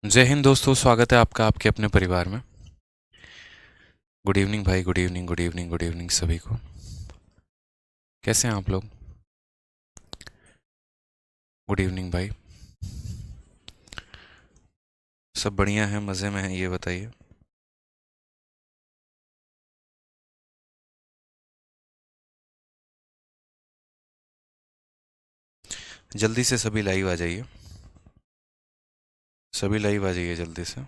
जय हिंद दोस्तों, स्वागत है आपका आपके अपने परिवार में। गुड इवनिंग भाई, good evening, good evening, good evening सभी को। कैसे हैं आप लोग? गुड इवनिंग भाई। सब बढ़िया है, मज़े में है, ये बताइए। जल्दी से सभी लाइव आ जाइए, सभी लाइव आ जाइए जल्दी से।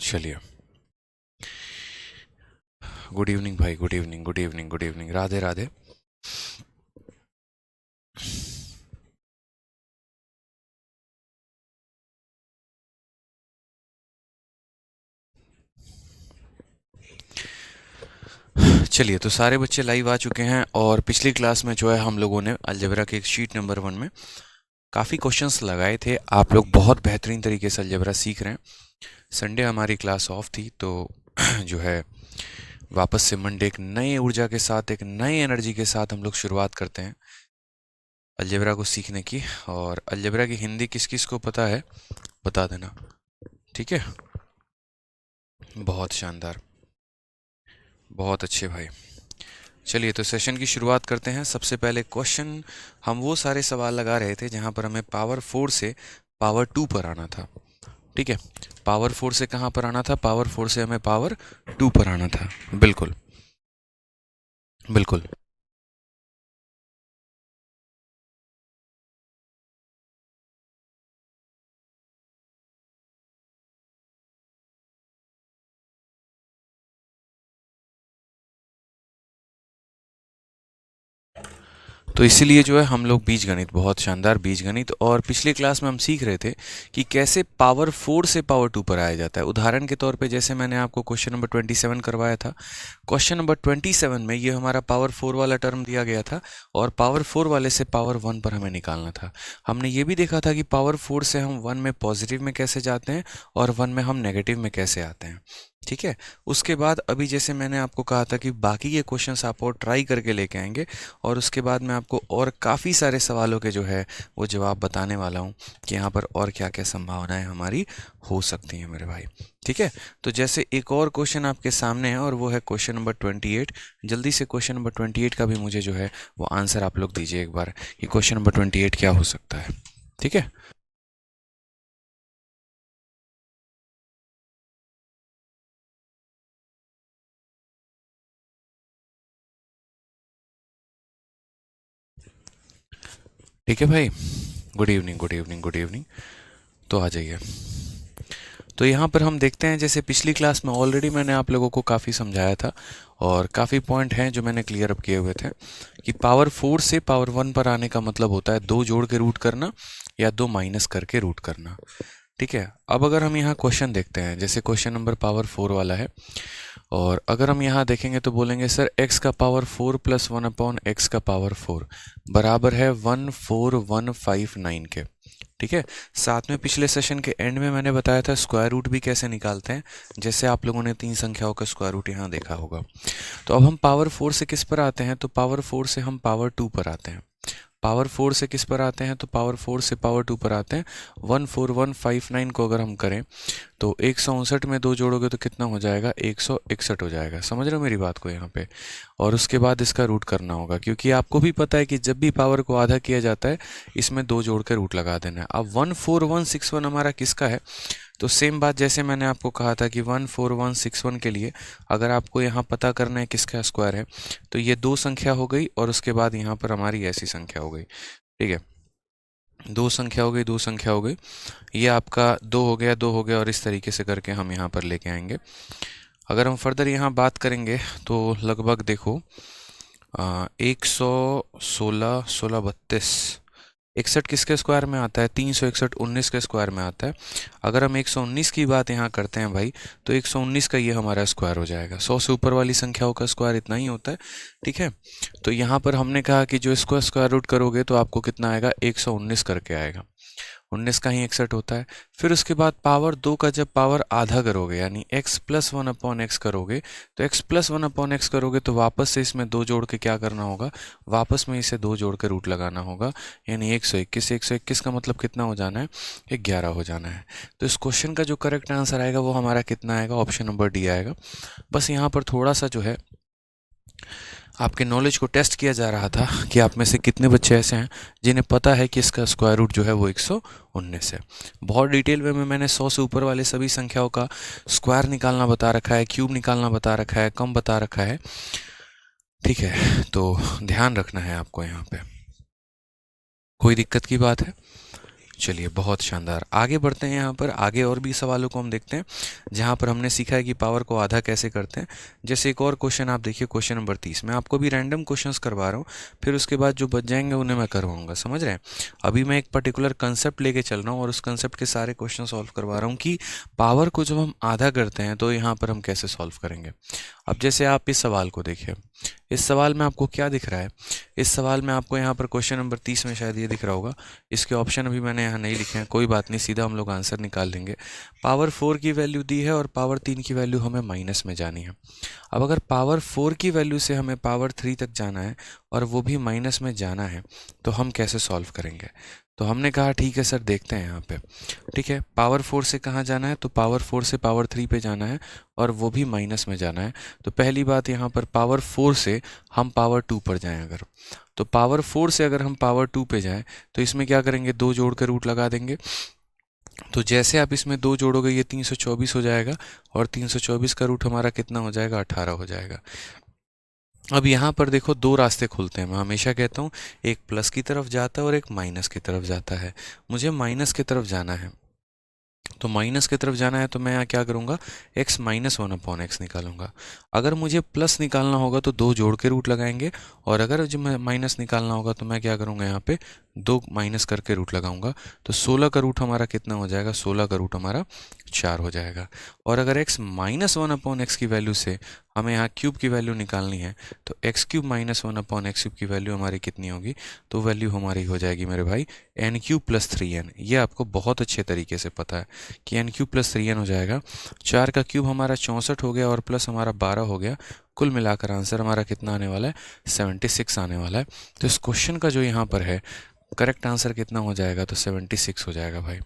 चलिए। गुड इवनिंग भाई, good evening, good evening, good evening, Radhe Radhe. चलिए, तो सारे बच्चे लाइव आ चुके हैं और पिछली क्लास में जो है हम लोगों ने अलजेब्रा के शीट नंबर 1 में काफ़ी क्वेश्चंस लगाए थे। आप लोग बहुत बेहतरीन तरीके से अलजेब्रा सीख रहे हैं। संडे हमारी क्लास ऑफ थी, तो जो है वापस से मंडे एक नई ऊर्जा के साथ, एक नई एनर्जी के साथ हम लोग शुरुआत करते हैं अलजेब्रा को सीखने की। और अलजेब्रा की हिंदी किस किस को पता है बता देना, ठीक है? बहुत शानदार, बहुत अच्छे भाई। चलिए, तो सेशन की शुरुआत करते हैं। सबसे पहले क्वेश्चन, हम वो सारे सवाल लगा रहे थे जहां पर हमें पावर 4 से पावर 2 पर आना था, ठीक है? पावर 4 से कहां पर आना था? पावर 4 से हमें पावर 2 पर आना था। बिल्कुल बिल्कुल। तो इसीलिए जो है हम लोग बीजगणित, बहुत शानदार बीजगणित, और पिछली क्लास में हम सीख रहे थे कि कैसे पावर 4 से पावर 2 पर आया जाता है। उदाहरण के तौर पे जैसे मैंने आपको क्वेश्चन नंबर 27 करवाया था, क्वेश्चन नंबर 27 में ये हमारा पावर 4 वाला टर्म दिया गया था और पावर 4 वाले से पावर 1 पर हमें निकालना था। हमने ये भी देखा था कि पावर 4 से हम 1 में पॉजिटिव में कैसे जाते हैं और 1 में हम नेगेटिव में कैसे आते हैं, ठीक है? उसके बाद अभी जैसे मैंने आपको कहा था कि बाकी ये क्वेश्चंस आप और ट्राई करके लेके आएंगे और उसके बाद मैं आपको और काफ़ी सारे सवालों के जो है वो जवाब बताने वाला हूँ कि यहाँ पर और क्या क्या संभावनाएं हमारी हो सकती हैं मेरे भाई, ठीक है? तो जैसे एक और क्वेश्चन आपके सामने है और वो है क्वेश्चन नंबर 28। जल्दी से क्वेश्चन नंबर 28 का भी मुझे जो है वो आंसर आप लोग दीजिए एक बार कि क्वेश्चन नंबर 28 क्या हो सकता है, ठीक है? ठीक है भाई। Good evening, good evening, good evening. तो आ जाइए। तो यहाँ पर हम देखते हैं, जैसे पिछली क्लास में ऑलरेडी मैंने आप लोगों को काफ़ी समझाया था और काफ़ी पॉइंट हैं जो मैंने क्लियर अप किए हुए थे कि पावर 4 से पावर 1 पर आने का मतलब होता है 2 जोड़ के रूट करना या 2 माइनस करके रूट करना, ठीक है? अब अगर हम यहाँ क्वेश्चन देखते हैं, जैसे क्वेश्चन नंबर पावर 4 वाला है, और अगर हम यहाँ देखेंगे तो बोलेंगे सर x का पावर 4 प्लस 1 अपॉन एक्स का पावर 4 बराबर है 14159 के, ठीक है? साथ में पिछले सेशन के एंड में मैंने बताया था स्क्वायर रूट भी कैसे निकालते हैं, जैसे आप लोगों ने 3 संख्याओं का स्क्वायर रूट यहाँ देखा होगा। तो अब हम पावर 4 से किस पर आते हैं? तो पावर 4 से हम पावर 2 पर आते हैं। पावर 4 से किस पर आते हैं? तो पावर 4 से पावर 2 पर आते हैं। 14159 को अगर हम करें तो 159 में 2 जोड़ोगे तो कितना हो जाएगा? 161 हो जाएगा। समझ रहे हो मेरी बात को यहाँ पे? और उसके बाद इसका रूट करना होगा, क्योंकि आपको भी पता है कि जब भी पावर को आधा किया जाता है इसमें 2 जोड़ कर रूट लगा देना है। अब 14161 हमारा किसका है? तो सेम बात जैसे मैंने आपको कहा था कि 14161 के लिए अगर आपको यहाँ पता करना है किसका स्क्वायर है, तो ये 2 संख्या हो गई और उसके बाद यहाँ पर हमारी ऐसी संख्या हो गई, ठीक है? 2 संख्या हो गई, 2 संख्या हो गई, ये आपका 2 हो गया, 2 हो गया, और इस तरीके से करके हम यहाँ पर लेके आएंगे। अगर हम फर्दर यहाँ बात करेंगे तो लगभग देखो 116, 16, 32, 61 किसके स्क्वायर में आता है? 361 19 के स्क्वायर में आता है। अगर हम 119 की बात यहाँ करते हैं भाई, तो 119 का ये हमारा स्क्वायर हो जाएगा। 100 से ऊपर वाली संख्याओं का स्क्वायर इतना ही होता है, ठीक है? तो यहाँ पर हमने कहा कि जो इसको स्क्वायर रूट करोगे तो आपको कितना आएगा? 119 करके आएगा। 19 का ही 61 होता है। फिर उसके बाद पावर 2 का जब पावर आधा करोगे यानी x प्लस 1/x करोगे, तो x प्लस 1/x करोगे तो वापस से इसमें 2 जोड़ के क्या करना होगा, वापस में इसे 2 जोड़ के रूट लगाना होगा, यानी 121। 121 का मतलब कितना हो जाना है, 11 हो जाना है। तो इस क्वेश्चन का जो करेक्ट आंसर आएगा वो हमारा कितना आएगा, ऑप्शन नंबर डी आएगा। बस यहाँ पर थोड़ा सा जो है आपके नॉलेज को टेस्ट किया जा रहा था कि आप में से कितने बच्चे ऐसे हैं जिन्हें पता है कि इसका स्क्वायर रूट जो है वो 119 है। बहुत डिटेल में मैंने 100 से ऊपर वाले सभी संख्याओं का स्क्वायर निकालना बता रखा है, क्यूब निकालना बता रखा है, कम बता रखा है। ठीक है, तो ध्यान रखना है आपको यहाँ पे। कोई दिक्कत की बात है? चलिए, बहुत शानदार। आगे बढ़ते हैं। यहाँ पर आगे और भी सवालों को हम देखते हैं जहाँ पर हमने सीखा है कि पावर को आधा कैसे करते हैं। जैसे एक और क्वेश्चन आप देखिए, क्वेश्चन नंबर 30। मैं आपको भी रैंडम क्वेश्चंस करवा रहा हूँ, फिर उसके बाद जो बच जाएंगे उन्हें मैं करवाऊंगा, समझ रहे हैं। अभी मैं एक पर्टिकुलर कंसेप्ट लेके चल रहा हूँ और उस कंसेप्ट के सारे क्वेश्चन सॉल्व करवा रहा हूँ कि पावर को जब हम आधा करते हैं तो यहाँ पर हम कैसे सॉल्व करेंगे। अब जैसे आप इस सवाल को देखिए, इस सवाल में आपको क्या दिख रहा है, इस सवाल में आपको यहाँ पर क्वेश्चन नंबर 30 में शायद ये दिख रहा होगा। इसके ऑप्शन अभी मैंने यहाँ नहीं लिखे हैं, कोई बात नहीं, सीधा हम लोग आंसर निकाल लेंगे। पावर 4 की वैल्यू दी है और पावर 3 की वैल्यू हमें माइनस में जानी है। अब अगर पावर 4 की वैल्यू से हमें पावर 3 तक जाना है और वो भी माइनस में जाना है, तो हम कैसे सॉल्व करेंगे। तो हमने कहा ठीक है सर, देखते हैं यहाँ पे। ठीक है, पावर 4 से कहाँ जाना है, तो पावर 4 से पावर 3 पे जाना है और वो भी माइनस में जाना है। तो पहली बात यहाँ पर पावर 4 से हम पावर 2 पर जाएं अगर, तो पावर 4 से अगर हम पावर 2 पे जाएं तो इसमें क्या करेंगे, 2 जोड़ के रूट लगा देंगे। तो जैसे आप इसमें 2 जोड़ोगे ये 324 हो जाएगा और 324 का रूट हमारा कितना हो जाएगा, 18 हो जाएगा। अब यहाँ पर देखो 2 रास्ते खुलते हैं। मैं हमेशा कहता हूँ एक प्लस की तरफ जाता है और एक माइनस की तरफ जाता है। मुझे माइनस की तरफ जाना है, तो माइनस की तरफ जाना है तो मैं यहाँ क्या करूँगा, x माइनस 1/x निकालूंगा। अगर मुझे प्लस निकालना होगा तो 2 जोड़ के रूट लगाएंगे, और अगर जो मैं माइनस निकालना होगा तो मैं क्या करूँगा, यहाँ पे 2 माइनस करके रूट लगाऊंगा। तो 16 का रूट हमारा कितना हो जाएगा, 16 का रूट हमारा 4 हो जाएगा। और अगर x माइनस 1/x की वैल्यू से हमें यहाँ क्यूब की वैल्यू निकालनी है, तो x cube minus 1/x cube की वैल्यू हमारी कितनी होगी, तो वैल्यू हमारी हो जाएगी मेरे भाई n क्यूब प्लस 3n। ये आपको बहुत अच्छे तरीके से पता है कि n क्यूब प्लस 3n हो जाएगा। 4 का क्यूब हमारा 64 हो गया और प्लस हमारा 12 हो गया। कुल मिलाकर आंसर हमारा कितना आने वाला है, 76 आने वाला है। तो इस क्वेश्चन का जो यहाँ पर है करेक्ट आंसर कितना हो जाएगा, तो 76 हो जाएगा भाई।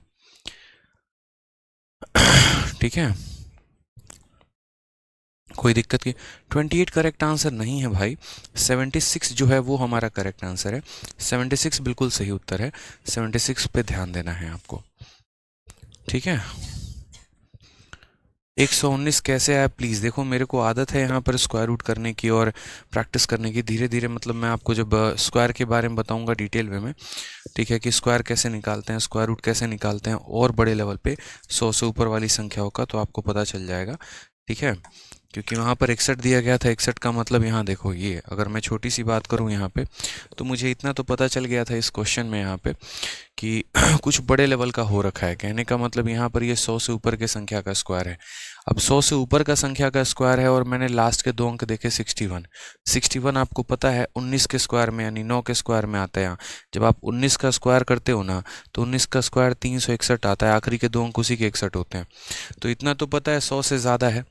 ठीक है, कोई दिक्कत की। 28 करेक्ट आंसर नहीं है भाई, 76 जो है वो हमारा करेक्ट आंसर है। 76 बिल्कुल सही उत्तर है, 76 पे ध्यान देना है आपको। ठीक है, 119 कैसे आया प्लीज़ देखो। मेरे को आदत है यहाँ पर स्क्वायर रूट करने की और प्रैक्टिस करने की। धीरे धीरे मतलब मैं आपको जब स्क्वायर के बारे में बताऊंगा डिटेल में, ठीक है, कि स्क्वायर कैसे निकालते हैं, स्क्वायर रूट कैसे निकालते हैं और बड़े लेवल पे 100 से ऊपर वाली संख्याओं का, तो आपको पता चल जाएगा। ठीक है, क्योंकि वहाँ पर 61 दिया गया था। 61 का मतलब यहाँ देखो, ये अगर मैं छोटी सी बात करूँ यहाँ पे, तो मुझे इतना तो पता चल गया था इस क्वेश्चन में यहाँ पे कि कुछ बड़े लेवल का हो रखा है। कहने का मतलब यहाँ पर ये 100 से ऊपर के संख्या का स्क्वायर है। अब 100 से ऊपर का संख्या का स्क्वायर है और मैंने लास्ट के 2 अंक देखे 61। 61 आपको पता है 19 के स्क्वायर में यानी 9 के स्क्वायर में आता है। यहाँ जब आप 19 का स्क्वायर करते हो ना, तो 19 का स्क्वायर 361 आता है। आखिरी के 2 अंक उसी के 61 होते हैं। तो इतना तो पता है 100 से ज़्यादा है।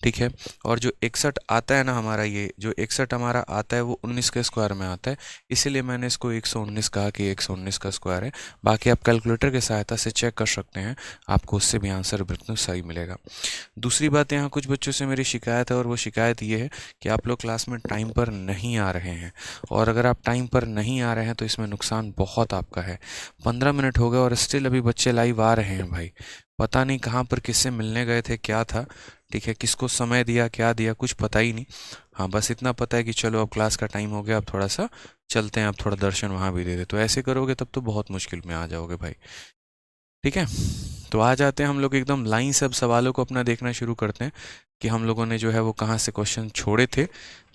ठीक है, और जो 61 आता है ना हमारा, ये जो 61 हमारा आता है वो 19 के स्क्वायर में आता है, इसीलिए मैंने इसको 119 कहा कि 119 का स्क्वायर है। बाकी आप कैलकुलेटर की सहायता से चेक कर सकते हैं, आपको उससे भी आंसर बिल्कुल सही मिलेगा। दूसरी बात, यहाँ कुछ बच्चों से मेरी शिकायत है और वो शिकायत ये है कि आप लोग क्लास में टाइम पर नहीं आ रहे हैं। और अगर आप टाइम पर नहीं आ रहे हैं तो इसमें नुकसान बहुत आपका है। 15 मिनट हो गए और स्टिल अभी बच्चे लाइव आ रहे हैं भाई। पता नहीं कहाँ पर किससे मिलने गए थे, क्या था। ठीक है, किसको समय दिया, क्या दिया, कुछ पता ही नहीं। हाँ, बस इतना पता है कि चलो अब क्लास का टाइम हो गया, अब थोड़ा सा चलते हैं, अब थोड़ा दर्शन वहाँ भी दे दे। तो ऐसे करोगे तब तो बहुत मुश्किल में आ जाओगे भाई। ठीक है, तो आ जाते हैं हम लोग एकदम लाइन से, अब सवालों को अपना देखना शुरू करते हैं कि हम लोगों ने जो है वो कहाँ से क्वेश्चन छोड़े थे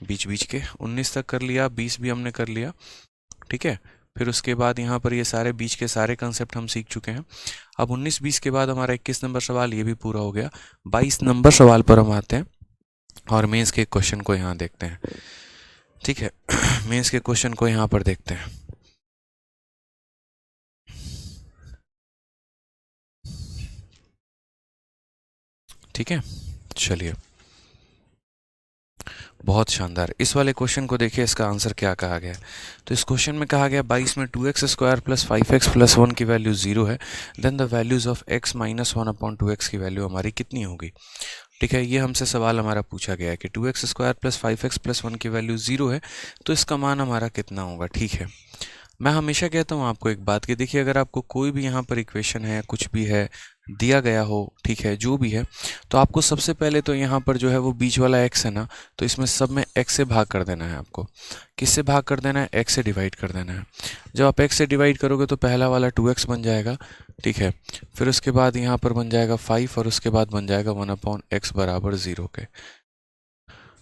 बीच बीच के। 19 तक कर लिया, 20 भी हमने कर लिया। ठीक है, फिर उसके बाद यहाँ पर ये सारे बीच के सारे कंसेप्ट हम सीख चुके हैं। अब 19-20 के बाद हमारा 21 नंबर सवाल ये भी पूरा हो गया। 22 नंबर सवाल पर हम आते हैं और मेंस के क्वेश्चन को यहाँ देखते हैं। ठीक है, मेंस के क्वेश्चन को यहाँ पर देखते हैं। ठीक है, चलिए, बहुत शानदार। इस वाले क्वेश्चन को देखिए, इसका आंसर क्या कहा गया है। तो इस क्वेश्चन में कहा गया 22 में 2x² प्लस 5x प्लस 1 की वैल्यू 0 है, then the values of x minus 1/2x की वैल्यू हमारी कितनी होगी। ठीक है, ये हमसे सवाल हमारा पूछा गया है कि 2x² प्लस 5x प्लस 1 की वैल्यू 0 है, तो इसका मान हमारा कितना होगा। ठीक है, मैं हमेशा कहता हूँ आपको एक बात कि देखिए, अगर आपको कोई भी यहाँ पर इक्वेशन है, कुछ भी है दिया गया हो, ठीक है, जो भी है, तो आपको सबसे पहले तो यहाँ पर जो है वो बीच वाला x है ना, तो इसमें सब में x से भाग कर देना है आपको। किससे भाग कर देना है? x से डिवाइड कर देना है। जब आप x से डिवाइड करोगे तो पहला वाला 2x बन जाएगा, ठीक है, फिर उसके बाद यहाँ पर बन जाएगा 5 और उसके बाद बन जाएगा 1/x बराबर 0 के।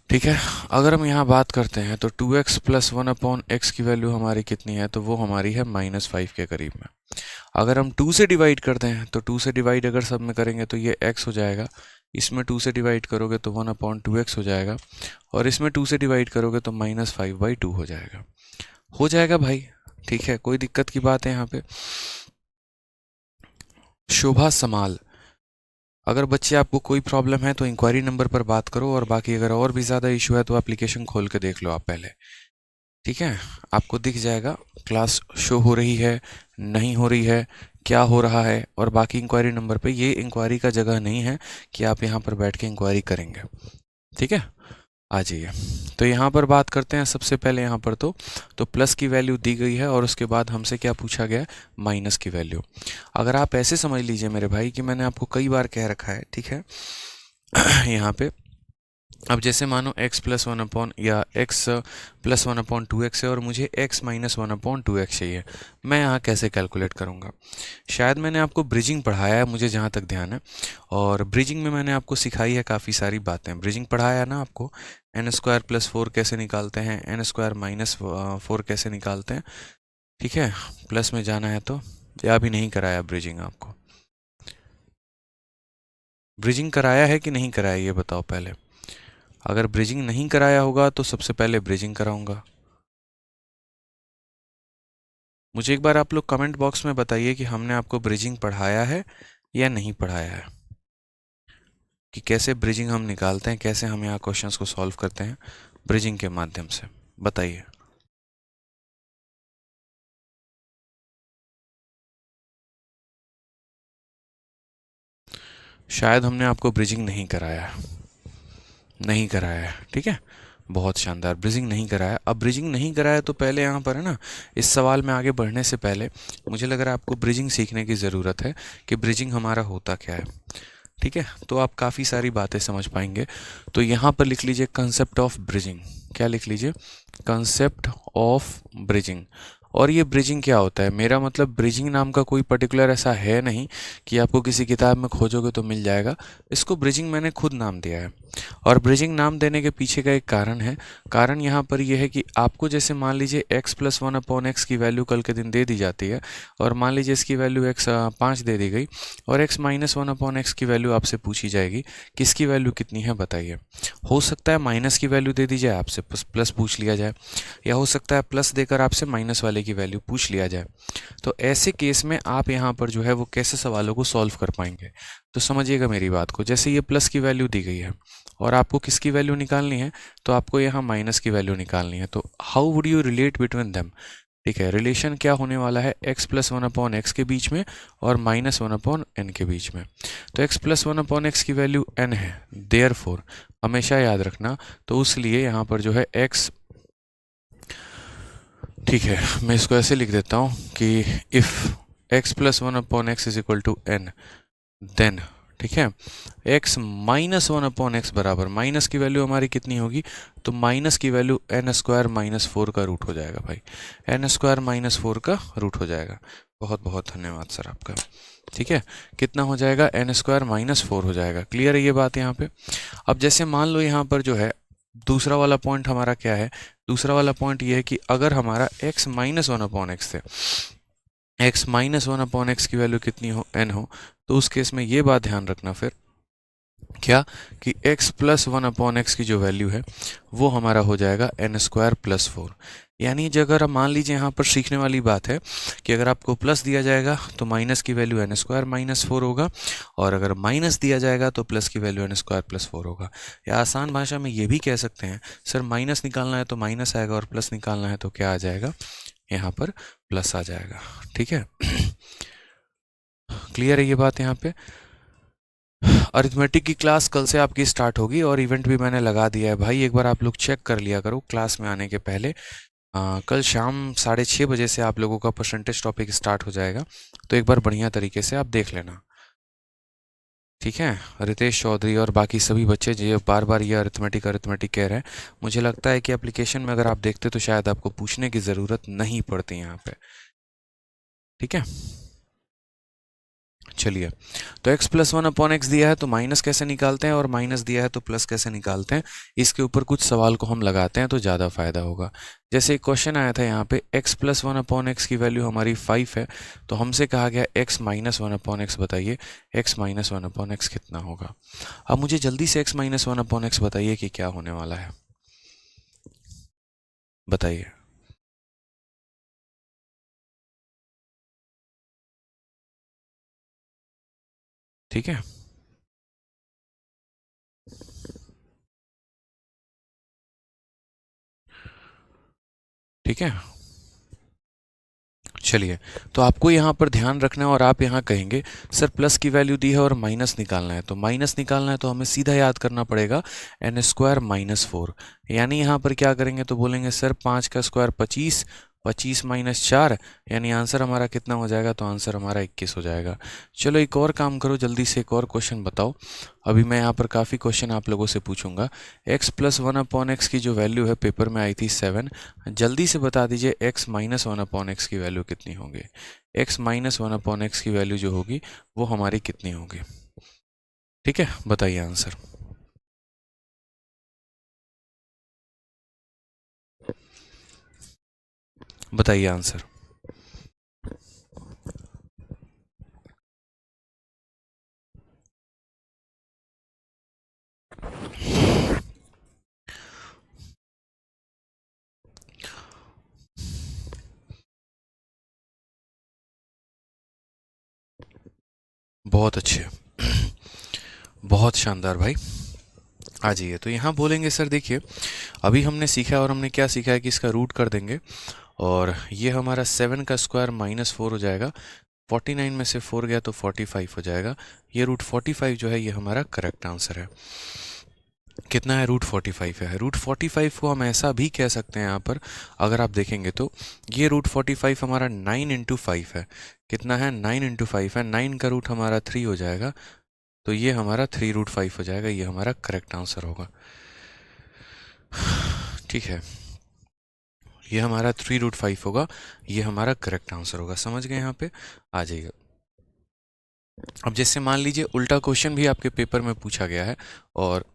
ठीक है, अगर हम यहाँ बात करते हैं तो 2x प्लस 1/x की वैल्यू हमारी कितनी है, तो वो हमारी है -5 के करीब में। अगर हम 2 से डिवाइड करते हैं तो 2 से डिवाइड अगर सब में करेंगे तो ये x हो जाएगा, इसमें 2 से डिवाइड करोगे तो 1/2x हो जाएगा, और इसमें 2 से डिवाइड करोगे तो -5/2 हो जाएगा। हो जाएगा भाई, ठीक है, कोई दिक्कत की बात है यहाँ पे। शोभा समाल, अगर बच्चे आपको कोई प्रॉब्लम है तो इंक्वायरी नंबर पर बात करो, और बाकी अगर और भी ज़्यादा इशू है तो एप्लीकेशन खोल के देख लो आप पहले। ठीक है, आपको दिख जाएगा क्लास शो हो रही है, नहीं हो रही है, क्या हो रहा है। और बाकी इंक्वायरी नंबर पे, ये इंक्वायरी का जगह नहीं है कि आप यहाँ पर बैठ के इंक्वायरी करेंगे। ठीक है, आ जाइए। तो यहाँ पर बात करते हैं सबसे पहले यहाँ पर तो प्लस की वैल्यू दी गई है और उसके बाद हमसे क्या पूछा गया है, माइनस की वैल्यू। अगर आप ऐसे समझ लीजिए मेरे भाई कि मैंने आपको कई बार कह रखा है, ठीक है, यहाँ पे अब जैसे मानो x प्लस 1 या x प्लस 1/2x है और मुझे x माइनस 1/2x चाहिए, मैं यहाँ कैसे कैलकुलेट करूँगा। शायद मैंने आपको ब्रिजिंग पढ़ाया है, मुझे जहाँ तक ध्यान है, और ब्रिजिंग में मैंने आपको सिखाई है काफ़ी सारी बातें। ब्रिजिंग पढ़ाया है ना आपको, n² प्लस 4 कैसे निकालते हैं, n² माइनस 4 कैसे निकालते हैं। ठीक है, प्लस में जाना है तो, या भी नहीं कराया ब्रिजिंग आपको? ब्रिजिंग कराया है कि नहीं कराया, ये बताओ पहले। अगर ब्रिजिंग नहीं कराया होगा तो सबसे पहले ब्रिजिंग कराऊंगा। मुझे एक बार आप लोग कमेंट बॉक्स में बताइए कि हमने आपको ब्रिजिंग पढ़ाया है या नहीं पढ़ाया है, कि कैसे ब्रिजिंग हम निकालते हैं, कैसे हम यहाँ क्वेश्चंस को सॉल्व करते हैं ब्रिजिंग के माध्यम से, बताइए। शायद हमने आपको ब्रिजिंग नहीं कराया, नहीं कराया है, ठीक है, बहुत शानदार, ब्रिजिंग नहीं कराया। अब ब्रिजिंग नहीं कराया तो पहले यहाँ पर है ना, इस सवाल में आगे बढ़ने से पहले मुझे लग रहा है आपको ब्रिजिंग सीखने की ज़रूरत है कि ब्रिजिंग हमारा होता क्या है। ठीक है, तो आप काफ़ी सारी बातें समझ पाएंगे। तो यहाँ पर लिख लीजिए कंसेप्ट ऑफ ब्रिजिंग। क्या लिख लीजिए? Concept of bridging. और ये ब्रिजिंग क्या होता है, मेरा मतलब ब्रिजिंग नाम का कोई पर्टिकुलर ऐसा है नहीं कि आपको किसी किताब में खोजोगे तो मिल जाएगा। इसको ब्रिजिंग मैंने खुद नाम दिया है, और ब्रिजिंग नाम देने के पीछे का एक कारण है। कारण यहाँ पर यह है कि आपको जैसे मान लीजिए x प्लस 1/x की वैल्यू कल के दिन दे दी जाती है, और मान लीजिए इसकी वैल्यू x 5 दे दी गई, और x माइनस 1/x की वैल्यू आपसे पूछी जाएगी, किसकी वैल्यू कितनी है बताइए। हो सकता है माइनस की वैल्यू दे दी जाए, आपसे प्लस पूछ लिया जाए, या हो सकता है प्लस देकर आपसे माइनस वाले की वैल्यू पूछ लिया जाए। तो ऐसे केस में आप यहाँ पर जो है वो कैसे सवालों को सॉल्व कर पाएंगे, तो समझिएगा मेरी बात को। जैसे ये प्लस की वैल्यू दी गई है और आपको किसकी वैल्यू निकालनी है, तो आपको यहाँ माइनस की वैल्यू निकालनी है। तो how would you relate between them? ठीक है, रिलेशन क्या होने वाला है, x प्लस 1/x के बीच में और माइनस 1/n के बीच में। तो x प्लस 1/x की वैल्यू n है, देयरफॉर हमेशा याद रखना, तो उसलिए यहाँ पर जो है x, ठीक है, मैं इसको ऐसे लिख देता हूँ कि if x plus 1/x is equal to n, then, ठीक है, x माइनस 1/x बराबर, माइनस की वैल्यू हमारी कितनी होगी, तो माइनस की वैल्यू n² माइनस 4 का रूट हो जाएगा भाई, n² माइनस 4 का रूट हो जाएगा। बहुत बहुत धन्यवाद सर आपका। ठीक है, कितना हो जाएगा, n² माइनस 4 हो जाएगा। क्लियर है ये बात यहाँ पे? अब जैसे मान लो यहाँ पर जो है दूसरा वाला पॉइंट हमारा क्या है, दूसरा वाला पॉइंट ये है कि अगर हमारा x माइनस 1/x से x माइनस 1/x की वैल्यू कितनी हो, n हो, तो उस केस में ये बात ध्यान रखना फिर क्या कि x प्लस 1/x की जो वैल्यू है वो हमारा हो जाएगा n² + 4। यानी जो अगर आप मान लीजिए यहाँ पर सीखने वाली बात है कि अगर आपको प्लस दिया जाएगा तो माइनस की वैल्यू n² - 4 होगा, और अगर माइनस दिया जाएगा तो प्लस की वैल्यू n² + 4 होगा। या आसान भाषा में ये भी कह सकते हैं सर माइनस निकालना है तो माइनस आएगा और प्लस निकालना है तो क्या आ जाएगा, यहाँ पर प्लस आ जाएगा। ठीक है, क्लियर है ये बात यहाँ पे। अरिथमेटिक की क्लास कल से आपकी स्टार्ट होगी और इवेंट भी मैंने लगा दिया है भाई, एक बार आप लोग चेक कर लिया करो क्लास में आने के पहले। कल शाम 6:30 बजे से आप लोगों का परसेंटेज टॉपिक स्टार्ट हो जाएगा, तो एक बार बढ़िया तरीके से आप देख लेना। ठीक है, रितेश चौधरी और बाकी सभी बच्चे जो बार बार ये अरिथमेटिक अरिथमेटिक कह रहे हैं, मुझे लगता है कि एप्लीकेशन में अगर आप देखते तो शायद आपको पूछने की ज़रूरत नहीं पड़ती यहाँ पे। ठीक है, चलिए, तो x + 1/x दिया है तो माइनस कैसे निकालते हैं, और माइनस दिया है तो प्लस कैसे निकालते हैं, इसके ऊपर कुछ सवाल को हम लगाते हैं तो ज़्यादा फायदा होगा। जैसे एक क्वेश्चन आया था यहाँ पे x + 1/x की वैल्यू हमारी 5 है, तो हमसे कहा गया x - 1/x बताइए, x - 1/x कितना होगा। अब मुझे जल्दी से x - 1/x बताइए कि क्या होने वाला है, बताइए। ठीक है, ठीक है, चलिए, तो आपको यहाँ पर ध्यान रखना है और आप यहाँ कहेंगे सर प्लस की वैल्यू दी है और माइनस निकालना है, तो माइनस निकालना है तो हमें सीधा याद करना पड़ेगा n² - 4। यानी यहाँ पर क्या करेंगे तो बोलेंगे सर 5 का स्क्वायर 25, 25 - 4, यानी आंसर हमारा कितना हो जाएगा, तो आंसर हमारा 21 हो जाएगा। चलो एक और काम करो, जल्दी से एक और क्वेश्चन बताओ। अभी मैं यहाँ पर काफ़ी क्वेश्चन आप लोगों से पूछूंगा। x + 1/x की जो वैल्यू है पेपर में आई थी 7, जल्दी से बता दीजिए x - 1/x की वैल्यू कितनी होगी। x - 1/x की वैल्यू जो होगी वो हमारी कितनी होगी। ठीक है, बताइए आंसर। बताइए आंसर। बहुत अच्छे, बहुत शानदार भाई, आ जाइए। तो यहाँ बोलेंगे सर देखिए, अभी हमने सीखा और हमने क्या सीखा है कि इसका रूट कर देंगे, और ये हमारा 7 का स्क्वायर -4 हो जाएगा। 49 में से 4 गया तो 45 हो जाएगा। ये √45 जो है ये हमारा करेक्ट आंसर है। कितना है, √45 है। √45 को हम ऐसा भी कह सकते हैं यहाँ पर, अगर आप देखेंगे तो ये √45 हमारा 9 × 5 है। कितना है, 9 × 5 है। 9 का रूट हमारा 3 हो जाएगा, तो ये हमारा 3√5 हो जाएगा। ये हमारा करेक्ट आंसर होगा। ठीक है, ये हमारा 3√5 होगा, ये हमारा करेक्ट आंसर होगा। समझ गए, यहाँ पे आ जाइएगा। अब जैसे मान लीजिए उल्टा क्वेश्चन भी आपके पेपर में पूछा गया है, और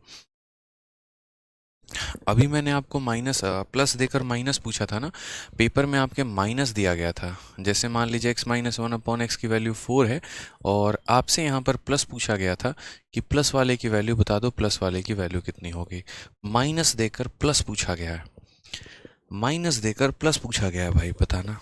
अभी मैंने आपको प्लस देकर माइनस पूछा था ना, पेपर में आपके माइनस दिया गया था। जैसे मान लीजिए x - 1/x की वैल्यू 4 है, और आपसे यहाँ पर प्लस पूछा गया था कि प्लस वाले की वैल्यू बता दो, प्लस वाले की वैल्यू कितनी होगी। माइनस देकर प्लस पूछा गया है, माइनस देकर प्लस पूछा गया है भाई, बताना।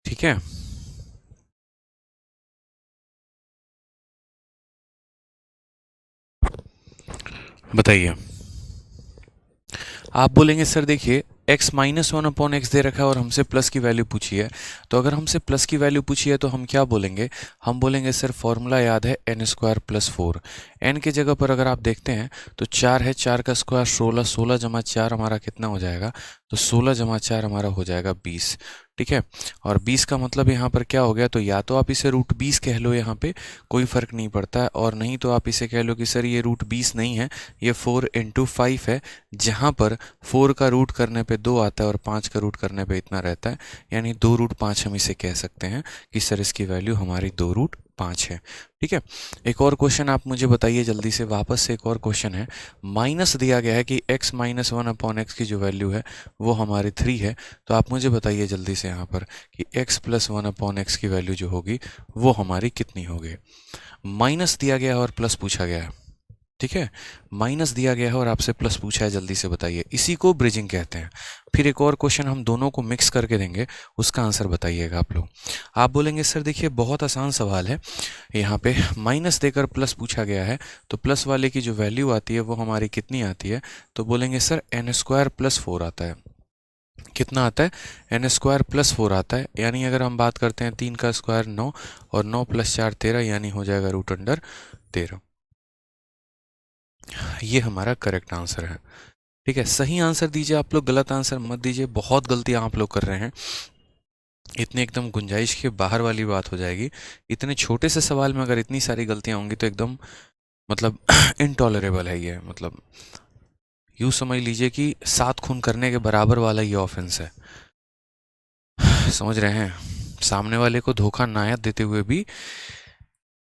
ठीक है, बताइए। आप बोलेंगे सर देखिए x - 1/x दे रखा है और हमसे प्लस की वैल्यू पूछी है, तो अगर हमसे प्लस की वैल्यू पूछी है तो हम क्या बोलेंगे, हम बोलेंगे सर फॉर्मूला याद है n² + 4। n के जगह पर अगर आप देखते हैं तो 4 है, 4 का स्क्वायर 16, 16 जमा 4 हमारा कितना हो जाएगा, तो 16 जमा 4 हमारा हो जाएगा 20। ठीक है। और 20 का मतलब यहाँ पर क्या हो गया, तो या तो आप इसे रूट 20 कह लो, यहाँ पे कोई फ़र्क नहीं पड़ता है, और नहीं तो आप इसे कह लो कि सर ये रूट 20 नहीं है, ये 4 इंटू 5 है, जहाँ पर 4 का रूट करने पे 2 आता है और 5 का रूट करने पे इतना रहता है, यानी 2 रूट 5 हम इसे कह सकते हैं कि सर इसकी वैल्यू हमारी 2 रूट 5 है। ठीक है। एक और क्वेश्चन आप मुझे बताइए जल्दी से, वापस से एक और क्वेश्चन है। माइनस दिया गया है कि x माइनस 1/x की जो वैल्यू है वो हमारी 3 है, तो आप मुझे बताइए जल्दी से यहाँ पर कि x प्लस 1/x की वैल्यू जो होगी वो हमारी कितनी होगी। माइनस दिया गया है और प्लस पूछा गया है। ठीक है, माइनस दिया गया है और आपसे प्लस पूछा है, जल्दी से बताइए। इसी को ब्रिजिंग कहते हैं। फिर एक और क्वेश्चन हम दोनों को मिक्स करके देंगे, उसका आंसर बताइएगा आप लोग। आप बोलेंगे सर देखिए बहुत आसान सवाल है, यहाँ पे माइनस देकर प्लस पूछा गया है, तो प्लस वाले की जो वैल्यू आती है वो हमारी कितनी आती है, तो बोलेंगे सर n² प्लस 4 आता है। कितना आता है, n² प्लस 4 आता है। यानी अगर हम बात करते हैं 3 का स्क्वायर 9 और 9 प्लस 4 13, यानी हो जाएगा √13। ये हमारा करेक्ट आंसर है। ठीक है, सही आंसर दीजिए आप लोग, गलत आंसर मत दीजिए। बहुत गलतियां आप लोग कर रहे हैं, इतने एकदम गुंजाइश के बाहर वाली बात हो जाएगी। इतने छोटे से सवाल में अगर इतनी सारी गलतियां होंगी तो एकदम मतलब इनटॉलरेबल है ये। मतलब यूँ समझ लीजिए कि 7 खून करने के बराबर वाला ये ऑफेंस है। समझ रहे हैं, सामने वाले को धोखा नायत देते हुए भी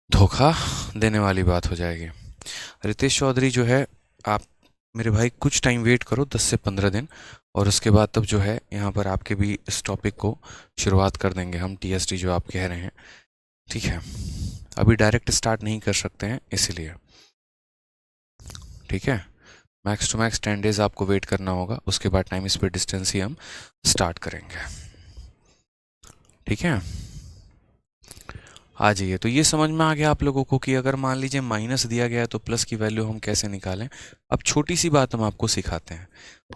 धोखा देने वाली बात हो जाएगी। रितेश चौधरी जो है, आप मेरे भाई कुछ टाइम वेट करो, 10 से 15 दिन, और उसके बाद तब जो है यहाँ पर आपके भी इस टॉपिक को शुरुआत कर देंगे हम, टीएसटी जो आप कह रहे हैं। ठीक है, अभी डायरेक्ट स्टार्ट नहीं कर सकते हैं इसलिए। ठीक है, मैक्स टू मैक्स 10 डेज आपको वेट करना होगा, उसके बाद टाइम स्पीड डिस्टेंस ही हम स्टार्ट करेंगे। ठीक है, आ जाइए। तो ये समझ में आ गया आप लोगों को कि अगर मान लीजिए माइनस दिया गया है तो प्लस की वैल्यू हम कैसे निकालें। अब छोटी सी बात हम आपको सिखाते हैं,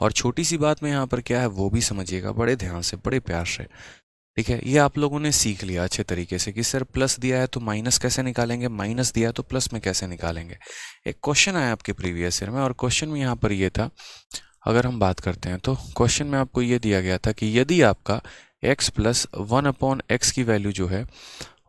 और छोटी सी बात में यहाँ पर क्या है वो भी समझिएगा बड़े ध्यान से, बड़े प्यार से। ठीक है, ये आप लोगों ने सीख लिया अच्छे तरीके से कि सर प्लस दिया है तो माइनस कैसे निकालेंगे, माइनस दिया है तो प्लस में कैसे निकालेंगे। एक क्वेश्चन आया आपके प्रीवियस ईयर में, और क्वेश्चन में यहाँ पर ये था, अगर हम बात करते हैं तो क्वेश्चन में आपको ये दिया गया था कि यदि आपका x प्लस 1/x की वैल्यू जो है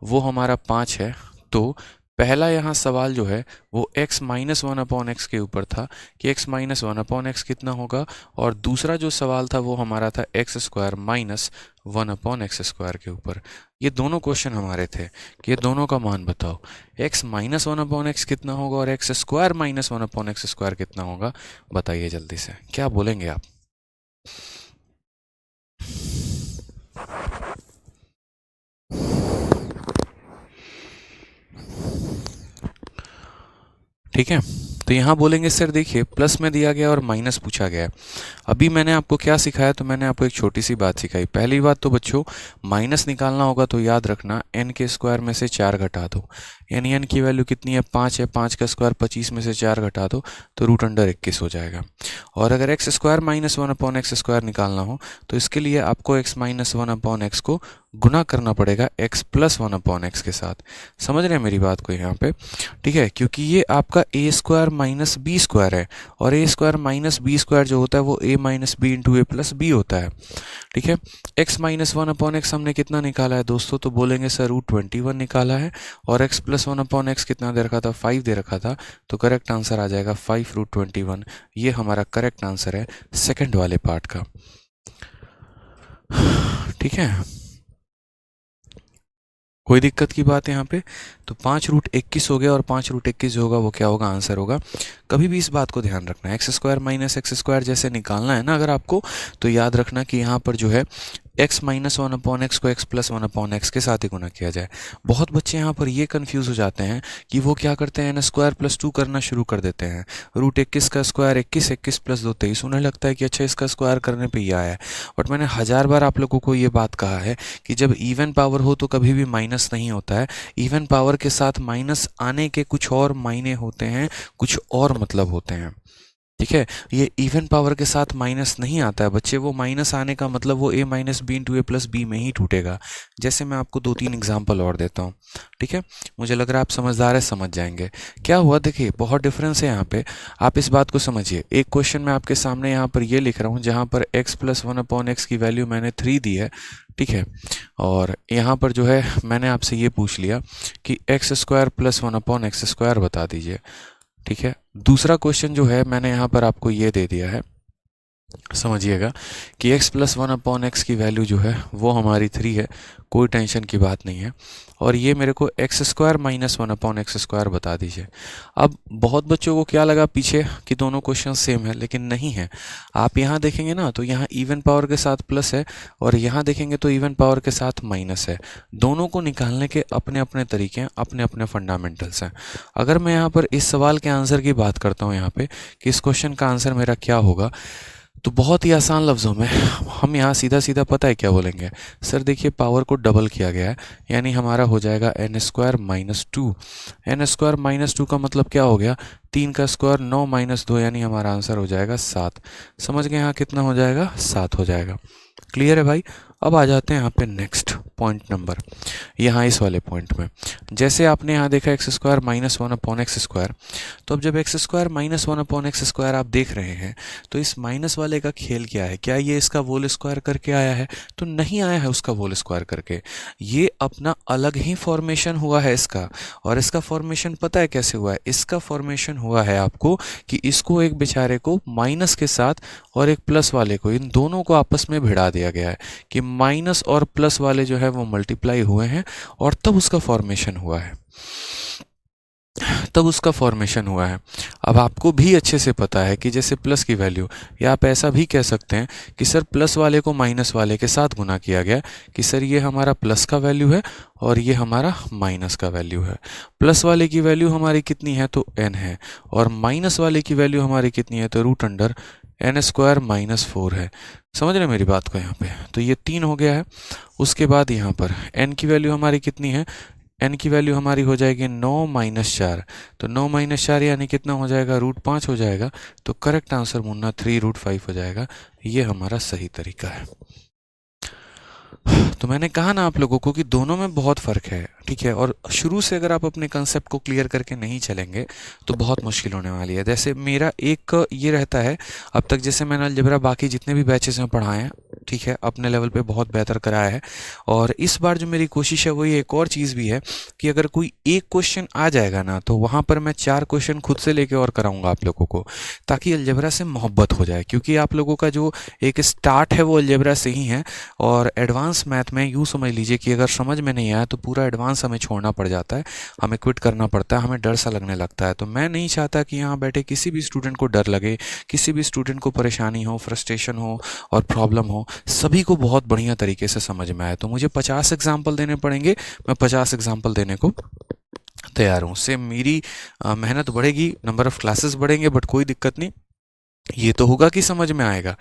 वो हमारा 5 है, तो पहला यहाँ सवाल जो है वो x माइनस 1/x के ऊपर था कि x माइनस 1/x कितना होगा, और दूसरा जो सवाल था वो हमारा था x² माइनस 1/x² के ऊपर। ये दोनों क्वेश्चन हमारे थे कि ये दोनों का मान बताओ, x माइनस 1/x कितना होगा और x² माइनस 1/x² कितना होगा। बताइए जल्दी से, क्या बोलेंगे आप। ठीक है, तो यहाँ बोलेंगे सर देखिए प्लस में दिया गया और माइनस पूछा गया है। अभी मैंने आपको क्या सिखाया, तो मैंने आपको एक छोटी सी बात सिखाई। पहली बात तो बच्चों, माइनस निकालना होगा तो याद रखना n के स्क्वायर में से 4 घटा दो, यानी n की वैल्यू कितनी है, 5 है, 5 का स्क्वायर 25 में से 4 घटा दो तो √21 हो जाएगा। और अगर x² माइनस 1/x² निकालना हो तो इसके लिए आपको x माइनस 1/x को गुना करना पड़ेगा x प्लस 1/x के साथ। समझ रहे हैं मेरी बात को यहाँ पे। ठीक है, क्योंकि ये आपका a² माइनस b² है, और a² माइनस b² जो होता है वो a minus B into A plus B होता है। ठीक है, x माइनस 1/x हमने कितना निकाला है दोस्तों, तो बोलेंगे सर √21 निकाला है, और x प्लस 1/x कितना दे रखा था, 5 दे रखा था, तो करेक्ट आंसर आ जाएगा 5√21। ये हमारा करेक्ट आंसर है सेकंड वाले पार्ट का। ठीक है, कोई दिक्कत की बात है यहाँ पे। तो 5√21 हो गया, और 5√21 जो होगा वो क्या होगा, आंसर होगा। कभी भी इस बात को ध्यान रखना, x² माइनस x² जैसे निकालना है ना अगर आपको, तो याद रखना कि यहाँ पर जो है x माइनस 1/x को x प्लस 1/x के साथ ही गुना किया जाए। बहुत बच्चे यहाँ पर ये कंफ्यूज हो जाते हैं कि वो क्या करते हैं, n² प्लस 2 करना शुरू कर देते हैं। √21 का स्क्वायर 21, 21 प्लस 2 23। उन्हें लगता है कि अच्छा इसका स्क्वायर करने पे ये आया है, बट मैंने 1000 बार आप लोगों को ये बात कहा है कि जब इवन पावर हो तो कभी भी माइनस नहीं होता है। इवन पावर के साथ माइनस आने के कुछ और मायने होते हैं, कुछ और मतलब होते हैं। ठीक है, ये इवन पावर के साथ माइनस नहीं आता है बच्चे, वो माइनस आने का मतलब वो a minus B into A plus B में ही टूटेगा। जैसे मैं आपको 2-3 एग्जांपल और देता हूँ, ठीक है, मुझे लग रहा है आप समझदार है, समझ जाएंगे क्या हुआ। देखिए बहुत डिफरेंस है यहाँ पे, आप इस बात को समझिए। एक क्वेश्चन मैं आपके सामने यहाँ पर ये लिख रहा हूँ जहाँ पर x प्लस 1/x की वैल्यू मैंने 3 दी है, ठीक है, और यहाँ पर जो है मैंने आपसे ये पूछ लिया कि x square plus 1/x square बता दीजिए, ठीक है। दूसरा क्वेश्चन जो है मैंने यहाँ पर आपको ये दे दिया है, समझिएगा कि x प्लस 1/x की वैल्यू जो है वो हमारी 3 है, कोई टेंशन की बात नहीं है, और ये मेरे को x square minus 1/x square बता दीजिए। अब बहुत बच्चों को क्या लगा पीछे कि दोनों क्वेश्चन सेम है, लेकिन नहीं है। आप यहाँ देखेंगे ना तो यहाँ इवन पावर के साथ प्लस है और यहाँ देखेंगे तो इवन पावर के साथ माइनस है। दोनों को निकालने के अपने अपने तरीके हैं, अपने अपने फंडामेंटल्स हैं। अगर मैं यहाँ पर इस सवाल के आंसर की बात करता हूँ यहाँ पे कि इस क्वेश्चन का आंसर मेरा क्या होगा, तो बहुत ही आसान लफ्ज़ों में हम यहाँ सीधा सीधा पता है क्या बोलेंगे, सर देखिए पावर को डबल किया गया है, यानी हमारा हो जाएगा n square minus 2। N square minus 2 का मतलब क्या हो गया, 3 का स्क्वायर 9 माइनस 2, यानी हमारा आंसर हो जाएगा 7। समझ गए यहाँ कितना हो जाएगा, 7 हो जाएगा। क्लियर है भाई। अब आ जाते हैं यहाँ पे नेक्स्ट पॉइंट नंबर, यहाँ इस वाले पॉइंट में जैसे आपने यहाँ देखा x square minus 1/x square, तो अब जब x square minus 1/x square आप देख रहे हैं तो इस माइनस वाले का खेल क्या है, क्या ये इसका वोल स्क्वायर करके आया है, तो नहीं आया है उसका वोल स्क्वायर करके, ये अपना अलग ही फॉर्मेशन हुआ है इसका। और इसका फॉर्मेशन पता है कैसे हुआ है, इसका फॉर्मेशन हुआ है आपको कि इसको एक बेचारे को माइनस के साथ और एक प्लस वाले को, इन दोनों को आपस में भिड़ा दिया गया है कि माइनस और प्लस वाले जो है वो मल्टीप्लाई हुए हैं और तब उसका फॉर्मेशन हुआ है, तब उसका फॉर्मेशन हुआ है। अब आपको भी अच्छे से पता है कि जैसे प्लस की वैल्यू, या आप ऐसा भी कह सकते हैं कि सर प्लस वाले को माइनस वाले के साथ गुना किया गया कि सर ये हमारा प्लस का वैल्यू है और ये हमारा माइनस का वैल्यू है। प्लस वाले की वैल्यू हमारी कितनी है तो n है, और माइनस वाले की वैल्यू हमारी कितनी है तो root under n square minus 4 है। समझ रहे मेरी बात को यहाँ पे, तो ये 3 हो गया है। उसके बाद यहाँ पर n की वैल्यू हमारी कितनी है, n की वैल्यू हमारी हो जाएगी 9 माइनस 4, तो 9 माइनस 4 यानी कितना हो जाएगा, रूट 5 हो जाएगा। तो करेक्ट आंसर मुन्ना 3 रूट 5 हो जाएगा। ये हमारा सही तरीका है। तो मैंने कहा ना आप लोगों को कि दोनों में बहुत फ़र्क है, ठीक है, और शुरू से अगर आप अपने कंसेप्ट को क्लियर करके नहीं चलेंगे तो बहुत मुश्किल होने वाली है। जैसे मेरा एक ये रहता है, अब तक जैसे मैंने अलजेब्रा बाकी जितने भी बैचेस में पढ़ाए हैं, ठीक है, अपने लेवल पे बहुत बेहतर कराया है, और इस बार जो मेरी कोशिश है वो ये एक और चीज़ भी है कि अगर कोई एक क्वेश्चन आ जाएगा ना तो वहाँ पर मैं 4 क्वेश्चन खुद से लेके और कराऊंगा आप लोगों को, ताकि अलजेब्रा से मोहब्बत हो जाए, क्योंकि आप लोगों का जो एक स्टार्ट है वो अलजेब्रा से ही है। और एडवांस मैथ में यूँ समझ लीजिए कि अगर समझ में नहीं आया तो पूरा एडवांस हमें छोड़ना पड़ जाता है, हमें क्विट करना पड़ता है, हमें डर सा लगने लगता है। तो मैं नहीं चाहता कि यहाँ बैठे किसी भी स्टूडेंट को डर लगे, किसी भी स्टूडेंट को परेशानी हो, फ्रस्ट्रेशन हो और प्रॉब्लम हो, सभी को बहुत बढ़िया तरीके से समझ में आए। तो मुझे 50 एग्जाम्पल देने पड़ेंगे, मैं 50 एग्जाम्पल देने को तैयार हूँ। उससे मेरी मेहनत बढ़ेगी, नंबर ऑफ़ क्लासेस बढ़ेंगे, बट कोई दिक्कत नहीं, ये तो होगा कि समझ में आएगा।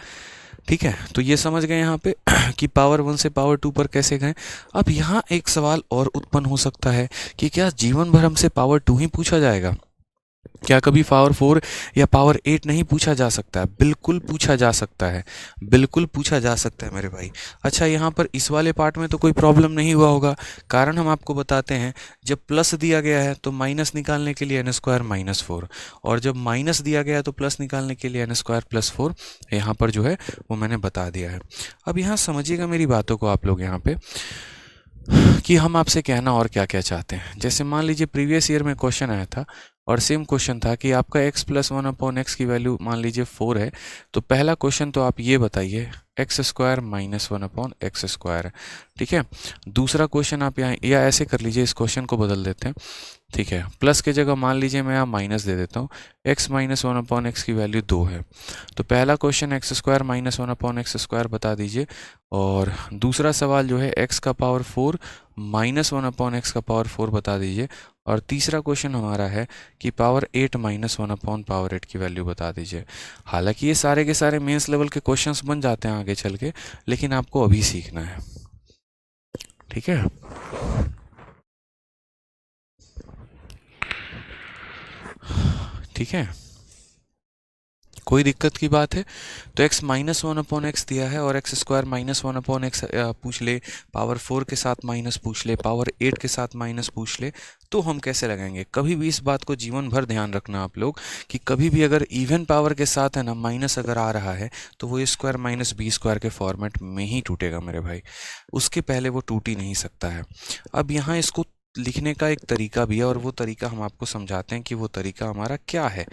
ठीक है, तो ये समझ गए यहाँ पे कि पावर 1 से पावर 2 पर कैसे गए। अब यहाँ एक सवाल और उत्पन्न हो सकता है कि क्या जीवन भर हमसे पावर 2 ही पूछा जाएगा, क्या कभी पावर 4 या पावर 8 नहीं पूछा जा सकता है? बिल्कुल पूछा जा सकता है, बिल्कुल पूछा जा सकता है मेरे भाई। अच्छा, यहाँ पर इस वाले पार्ट में तो कोई प्रॉब्लम नहीं हुआ होगा, कारण हम आपको बताते हैं, जब प्लस दिया गया है तो माइनस निकालने के लिए एन स्क्वायर माइनस 4, और जब माइनस दिया गया है तो प्लस निकालने के लिए एन स्क्वायर प्लस 4, यहाँ पर जो है वो मैंने बता दिया है। अब यहाँ समझिएगा मेरी बातों को आप लोग यहाँ पे, कि हम आपसे कहना और क्या क्या चाहते हैं। जैसे मान लीजिए प्रीवियस ईयर में क्वेश्चन आया था और सेम क्वेश्चन था कि आपका x प्लस 1/x की वैल्यू मान लीजिए 4 है, तो पहला क्वेश्चन तो आप ये बताइए x square minus 1/x square, ठीक है। दूसरा क्वेश्चन आप यहाँ, या ऐसे कर लीजिए, इस क्वेश्चन को बदल देते हैं, ठीक है, प्लस की जगह मान लीजिए मैं यहाँ माइनस दे देता हूँ, x माइनस 1/x की वैल्यू 2 है, तो पहला question x square minus 1/x square बता दीजिए, और दूसरा सवाल जो है x का पावर 4 माइनस 1/x का पावर 4 बता दीजिए, और तीसरा क्वेश्चन हमारा है कि पावर 8 माइनस 1/पावर 8 की वैल्यू बता दीजिए। हालांकि ये सारे के सारे मेंस लेवल के क्वेश्चंस बन जाते हैं आगे चल के, लेकिन आपको अभी सीखना है, ठीक है। ठीक है, कोई दिक्कत की बात है? तो x minus one upon x दिया है और x square minus one upon x पूछ ले, पावर 4 के साथ माइनस पूछ ले, पावर 8 के साथ माइनस पूछ ले, तो हम कैसे लगाएंगे? कभी भी इस बात को जीवन भर ध्यान रखना आप लोग कि कभी भी अगर इवन पावर के साथ है ना माइनस अगर आ रहा है तो वो ए स्क्वायर माइनस बी स्क्वायर के फॉर्मेट में ही टूटेगा मेरे भाई, उसके पहले वो टूट ही नहीं सकता है। अब यहाँ इसको लिखने का एक तरीका भी है और वो तरीका हम आपको समझाते हैं कि वो तरीका हमारा क्या है।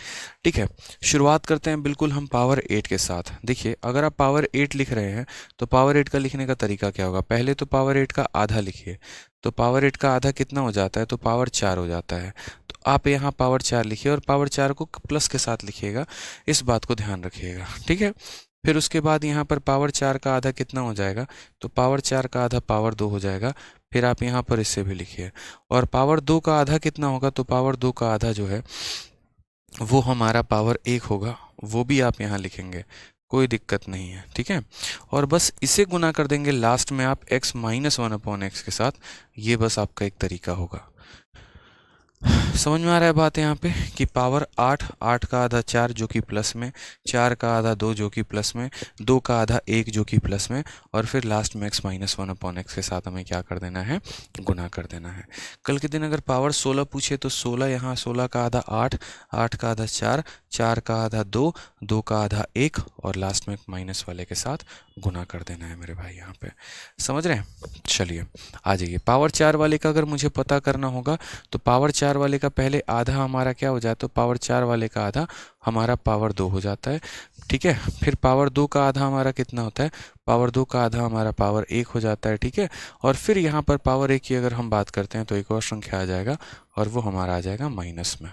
ठीक है, शुरुआत करते हैं बिल्कुल हम पावर 8 के साथ। देखिए, अगर आप पावर 8 लिख रहे हैं तो पावर 8 का लिखने का तरीका क्या होगा? पहले तो पावर 8 का आधा लिखिए, तो पावर 8 का आधा कितना हो जाता है? तो पावर 4 हो जाता है। तो आप यहाँ पावर 4 लिखिए और पावर 4 को प्लस के साथ लिखिएगा, इस बात को ध्यान रखिएगा। ठीक है, फिर उसके बाद यहाँ पर पावर 4 का आधा कितना हो जाएगा? तो पावर 4 का आधा पावर 2 हो जाएगा। फिर आप यहाँ पर इससे भी लिखिए, और पावर 2 का आधा कितना होगा? तो पावर 2 का आधा जो है वो हमारा पावर 1 होगा, वो भी आप यहाँ लिखेंगे, कोई दिक्कत नहीं है। ठीक है, और बस इसे गुना कर देंगे लास्ट में आप x minus one upon x के साथ, ये बस आपका एक तरीका होगा। समझ में आ रहा है बात यहाँ पे कि पावर 8, 8 का आधा 4 जो कि प्लस में, 4 का आधा 2 जो कि प्लस में, 2 का आधा 1 जो कि प्लस में, और फिर लास्ट में x minus one upon x के साथ हमें क्या कर देना है? गुना कर देना है। कल के दिन अगर पावर 16 पूछे तो 16, यहाँ 16 का आधा 8, 8 का आधा 4, 4 का आधा 2, 2 का आधा 1, और लास्ट में माइनस वाले के साथ गुना कर देना है मेरे भाई। यहाँ पे समझ रहे हैं? चलिए आ जाइए, पावर 4 वाले का अगर मुझे पता करना होगा तो पावर 4 वाले का पहले आधा हमारा क्या हो जाता है? तो पावर 4 वाले का आधा हमारा पावर 2 हो जाता है। ठीक है, फिर पावर 2 का आधा हमारा कितना होता है? पावर 2 का आधा हमारा पावर 1 हो जाता है। ठीक है, और फिर यहाँ पर पावर 1 की अगर हम बात करते हैं तो एक और संख्या आ जाएगा और वो हमारा आ जाएगा माइनस में।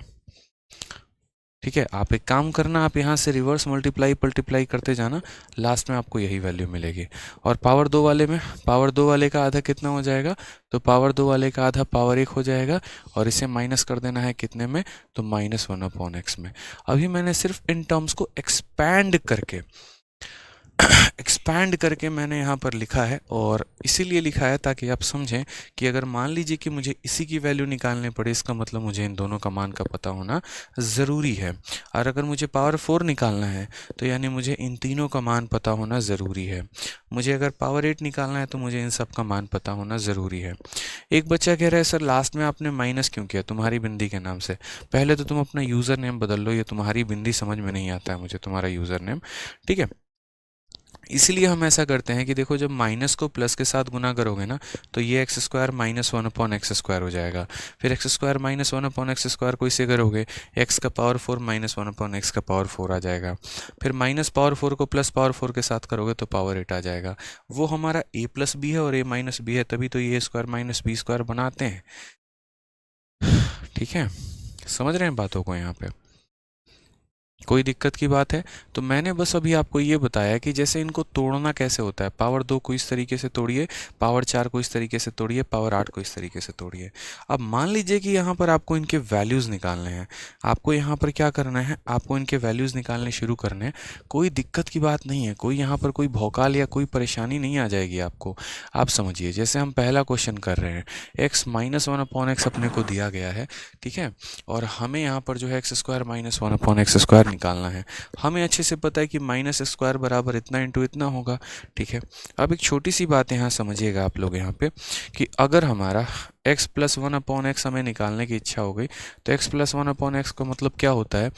ठीक है, आप एक काम करना, आप यहाँ से रिवर्स मल्टीप्लाई करते जाना, लास्ट में आपको यही वैल्यू मिलेगी। और पावर 2 वाले में, पावर 2 वाले का आधा कितना हो जाएगा? तो पावर 2 वाले का आधा पावर 1 हो जाएगा, और इसे माइनस कर देना है कितने में? तो माइनस वन अपॉन एक्स में। अभी मैंने सिर्फ इन टर्म्स को एक्सपैंड करके मैंने यहाँ पर लिखा है, और इसीलिए लिखा है ताकि आप समझें कि अगर मान लीजिए कि मुझे इसी की वैल्यू निकालनी पड़े, इसका मतलब मुझे इन दोनों का मान का पता होना ज़रूरी है। और अगर मुझे पावर 4 निकालना है तो यानी मुझे इन तीनों का मान पता होना ज़रूरी है। मुझे अगर पावर 8 निकालना है तो मुझे इन सब का मान पता होना ज़रूरी है। एक बच्चा कह रहा है सर लास्ट में आपने माइनस क्यों किया? तुम्हारी बिंदी के नाम से। पहले तो तुम अपना यूज़र नेम बदल लो, ये तुम्हारी बिंदी समझ में नहीं आता है मुझे, तुम्हारा यूज़र नेम। ठीक है, इसलिए हम ऐसा करते हैं कि देखो, जब माइनस को प्लस के साथ गुना करोगे ना तो ये x square minus one upon x square हो जाएगा। फिर x square minus one upon x square को इसे करोगे, एक्स का power 4 minus one upon x का पावर 4 आ जाएगा। फिर माइनस पावर 4 को प्लस पावर 4 के साथ करोगे तो पावर 8 आ जाएगा। वो हमारा a प्लस बी है और a माइनस बी है, तभी तो ये स्क्वायर माइनस बी स्क्वायर बनाते हैं। ठीक है, समझ रहे हैं बातों को? यहाँ पे कोई दिक्कत की बात है? तो मैंने बस अभी आपको ये बताया कि जैसे इनको तोड़ना कैसे होता है। पावर 2 को इस तरीके से तोड़िए, पावर 4 को इस तरीके से तोड़िए, पावर 8 को इस तरीके से तोड़िए। अब मान लीजिए कि यहाँ पर आपको इनके वैल्यूज़ निकालने हैं। आपको यहाँ पर क्या करना है? आपको इनके वैल्यूज़ निकालने शुरू करने हैं। कोई दिक्कत की बात नहीं है, कोई यहाँ पर कोई भौकाल या कोई परेशानी नहीं आ जाएगी आपको। आप समझिए, जैसे हम पहला क्वेश्चन कर रहे हैं, x minus one upon x अपने को दिया गया है। ठीक है, और हमें यहाँ पर जो है x square minus one upon x square निकालना है। हमें अच्छे से पता है कि माइनस स्क्वायर बराबर इतना इंटू इतना होगा। ठीक है, अब एक छोटी सी बात यहाँ समझिएगा आप लोग यहाँ पे कि अगर हमारा x plus one upon x हमें निकालने की इच्छा हो गई तो x plus one upon x का मतलब क्या होता है?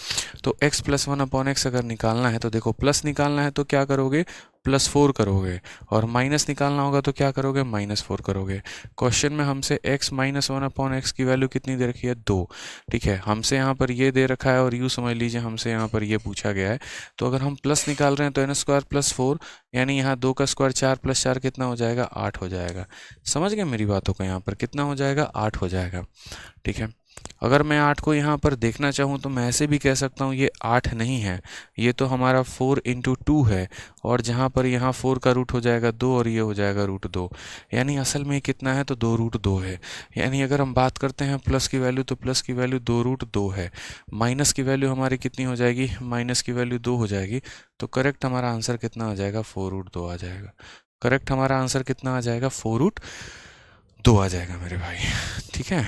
तो x plus one upon x अगर निकालना है तो देखो, प्लस निकालना है तो क्या करोगे? +4 करोगे, और माइनस निकालना होगा तो क्या करोगे? -4 करोगे। क्वेश्चन में हमसे x minus one upon x की वैल्यू कितनी दे रखी है? 2। ठीक है, हमसे यहाँ पर ये दे रखा है और यूँ समझ लीजिए हमसे यहाँ पर ये पूछा गया है। तो अगर हम प्लस निकाल रहे हैं तो n² + 4, यानी यहाँ 2 का स्क्वायर 4 + 4 कितना हो जाएगा? 8 हो जाएगा। समझ गए मेरी बातों को? यहाँ पर कितना हो जाएगा? 8 हो जाएगा। ठीक है, अगर मैं 8 को यहाँ पर देखना चाहूँ तो मैं ऐसे भी कह सकता हूँ ये 8 नहीं है, ये तो हमारा 4 × 2 है, और जहाँ पर यहाँ 4 का रूट हो जाएगा 2 और ये हो जाएगा √2, यानी असल में कितना है? तो 2√2 है। यानी अगर हम बात करते हैं प्लस की वैल्यू तो प्लस की वैल्यू 2√2 है, माइनस की वैल्यू हमारी कितनी हो जाएगी? माइनस की वैल्यू 2 हो जाएगी। तो करेक्ट हमारा आंसर कितना आ जाएगा? 4√2 आ जाएगा। करेक्ट हमारा आंसर कितना आ जाएगा? 4√2 आ जाएगा मेरे भाई। ठीक है,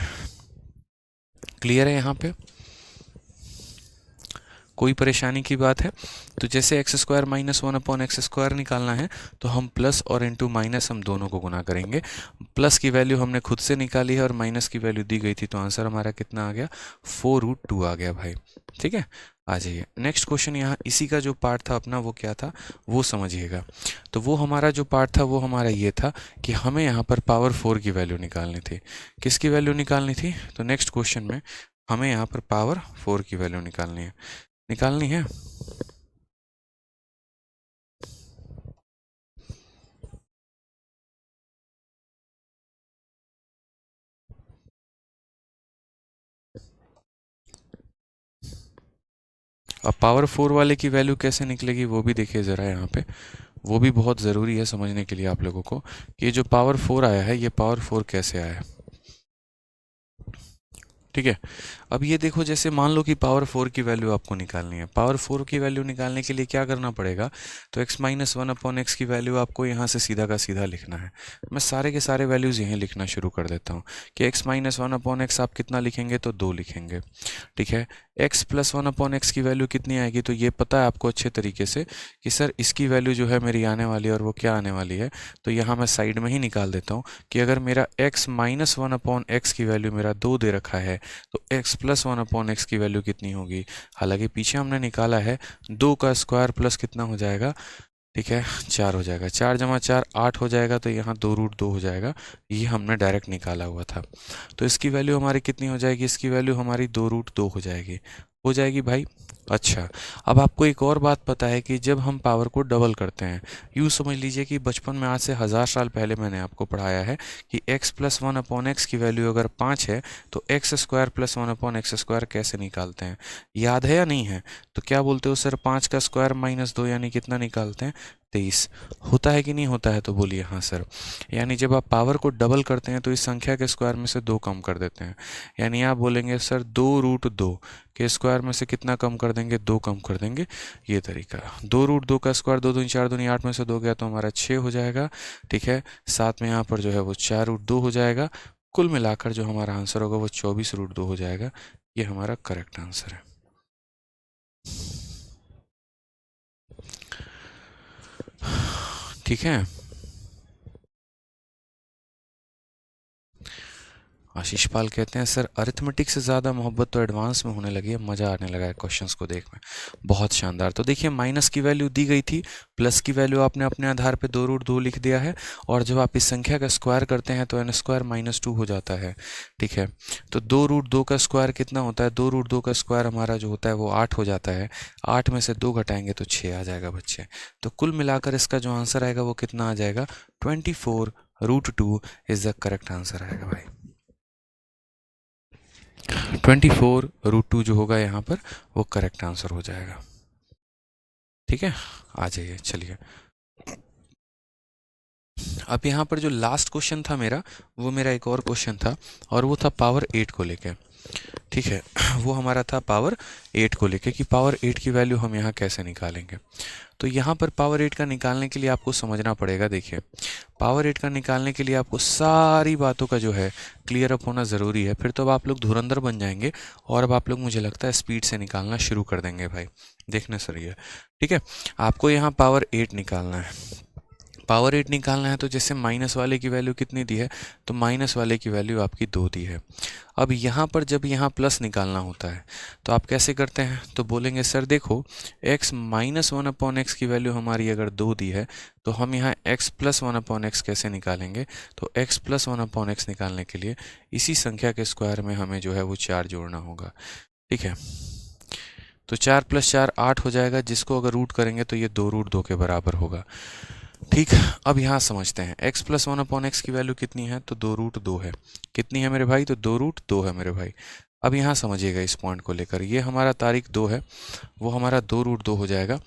क्लियर है यहाँ पे? कोई परेशानी की बात है? तो जैसे x square minus one upon x square निकालना है तो हम प्लस और इंटू माइनस हम दोनों को गुना करेंगे। प्लस की वैल्यू हमने खुद से निकाली है और माइनस की वैल्यू दी गई थी, तो आंसर हमारा कितना आ गया? 4√2 आ गया भाई। ठीक है, आ जाइए नेक्स्ट क्वेश्चन। यहाँ इसी का जो पार्ट था अपना वो क्या था वो समझिएगा। तो वो हमारा जो पार्ट था वो हमारा ये था कि हमें यहाँ पर पावर 4 की वैल्यू निकालनी थी। किसकी वैल्यू निकालनी थी? तो नेक्स्ट क्वेश्चन में हमें यहाँ पर पावर 4 की वैल्यू निकालनी है। अब पावर 4 वाले की वैल्यू कैसे निकलेगी वो भी देखिए ज़रा यहाँ पे। वो भी बहुत ज़रूरी है समझने के लिए आप लोगों को कि ये जो पावर 4 आया है ये पावर 4 कैसे आया है। ठीक है, अब ये देखो जैसे मान लो कि पावर 4 की वैल्यू आपको निकालनी है। पावर 4 की वैल्यू निकालने के लिए क्या करना पड़ेगा? तो x minus one upon x की वैल्यू आपको यहाँ से सीधा का सीधा लिखना है। मैं सारे के सारे वैल्यूज़ यहीं लिखना शुरू कर देता हूँ कि x minus one upon x आप कितना लिखेंगे? तो 2 लिखेंगे। ठीक है, x plus one upon x की वैल्यू कितनी आएगी? तो ये पता है आपको अच्छे तरीके से कि सर इसकी वैल्यू जो है मेरी आने वाली है और वो क्या आने वाली है। तो यहाँ मैं साइड में ही निकाल देता हूँ कि अगर मेरा x minus one upon x की वैल्यू मेरा 2 दे रखा है तो x plus one upon x की वैल्यू कितनी होगी? हालांकि पीछे हमने निकाला है 2 का स्क्वायर प्लस कितना हो जाएगा? ठीक है, 4 हो जाएगा। 4 जमा 4 8 हो जाएगा, तो यहाँ 2√2 हो जाएगा। ये हमने डायरेक्ट निकाला हुआ था। तो इसकी वैल्यू हमारी कितनी हो जाएगी? इसकी वैल्यू हमारी 2√2 हो जाएगी भाई। अच्छा, अब आपको एक और बात पता है कि जब हम पावर को डबल करते हैं, यूँ समझ लीजिए कि बचपन में आज से 1000 साल पहले मैंने आपको पढ़ाया है कि x plus one upon x की वैल्यू अगर 5 है तो x square plus one upon x square कैसे निकालते हैं? याद है या नहीं है? तो क्या बोलते हो सर 5 का स्क्वायर माइनस 2 यानी कितना निकालते हैं? 23 होता है कि नहीं होता है? तो बोलिए हाँ सर। यानी जब आप पावर को डबल करते हैं तो इस संख्या के स्क्वायर में से 2 कम कर देते हैं। यानी आप बोलेंगे सर 2√2 के स्क्वायर में से कितना कम कर देंगे? 2 कम कर देंगे। ये तरीका 2√2 का स्क्वायर 2 दूनी 4 दूनी 8 में से 2 गया तो हमारा 6 हो जाएगा। ठीक है, साथ में यहाँ पर जो है वो 4√2 हो जाएगा। कुल मिलाकर जो हमारा आंसर होगा वो 24√2 हो जाएगा। ये हमारा करेक्ट आंसर है। ठीक है, आशीष पाल कहते हैं सर अरिथमेटिक से ज़्यादा मोहब्बत तो एडवांस में होने लगी है, मज़ा आने लगा है क्वेश्चंस को देख में। बहुत शानदार। तो देखिए माइनस की वैल्यू दी गई थी, प्लस की वैल्यू आपने अपने आधार पे 2√2 लिख दिया है, और जब आप इस संख्या का स्क्वायर करते हैं तो n² -2 हो जाता है। ठीक है, तो 2√2 का स्क्वायर कितना होता है? 2√2 का स्क्वायर हमारा जो होता है वो 8 हो जाता है। 8 में से 2 घटाएंगे तो 6 आ जाएगा बच्चे। तो कुल मिलाकर इसका जो आंसर आएगा वो कितना आ जाएगा? 24√2 इज़ द करेक्ट आंसर आएगा भाई। 24√2 जो होगा यहाँ पर वो करेक्ट आंसर हो जाएगा। ठीक है, आ जाइए चलिए। अब यहाँ पर जो लास्ट क्वेश्चन था मेरा, वो मेरा एक और क्वेश्चन था और वो था पावर 8 को लेके। ठीक है, वो हमारा था पावर 8 को लेके कि पावर 8 की वैल्यू हम यहाँ कैसे निकालेंगे। तो यहाँ पर पावर 8 का निकालने के लिए आपको समझना पड़ेगा। देखिए पावर 8 का निकालने के लिए आपको सारी बातों का जो है क्लियर अप होना ज़रूरी है, फिर तो अब आप लोग धुरंधर बन जाएंगे और अब आप लोग मुझे लगता है स्पीड से निकालना शुरू कर देंगे भाई। देखने सर ये ठीक है, आपको यहाँ पावर 8 निकालना है। पावर 8 निकालना है तो जैसे माइनस वाले की वैल्यू कितनी दी है? तो माइनस वाले की वैल्यू आपकी 2 दी है। अब यहाँ पर जब यहाँ प्लस निकालना होता है तो आप कैसे करते हैं? तो बोलेंगे सर देखो x minus one upon x की वैल्यू हमारी अगर 2 दी है तो हम यहाँ x plus one upon x कैसे निकालेंगे? तो x plus one upon x निकालने के लिए इसी संख्या के स्क्वायर में हमें जो है वो 4 जोड़ना होगा। ठीक है, तो 4 + 4 8 हो जाएगा, जिसको अगर रूट करेंगे तो ये 2√2 के बराबर होगा। ठीक, अब यहाँ समझते हैं x plus one upon x की वैल्यू कितनी है? तो 2√2 है। कितनी है मेरे भाई? तो 2√2 है मेरे भाई। अब यहाँ समझिएगा इस पॉइंट को लेकर, ये हमारा तारीख 2 है, वो हमारा 2√2 हो जाएगा।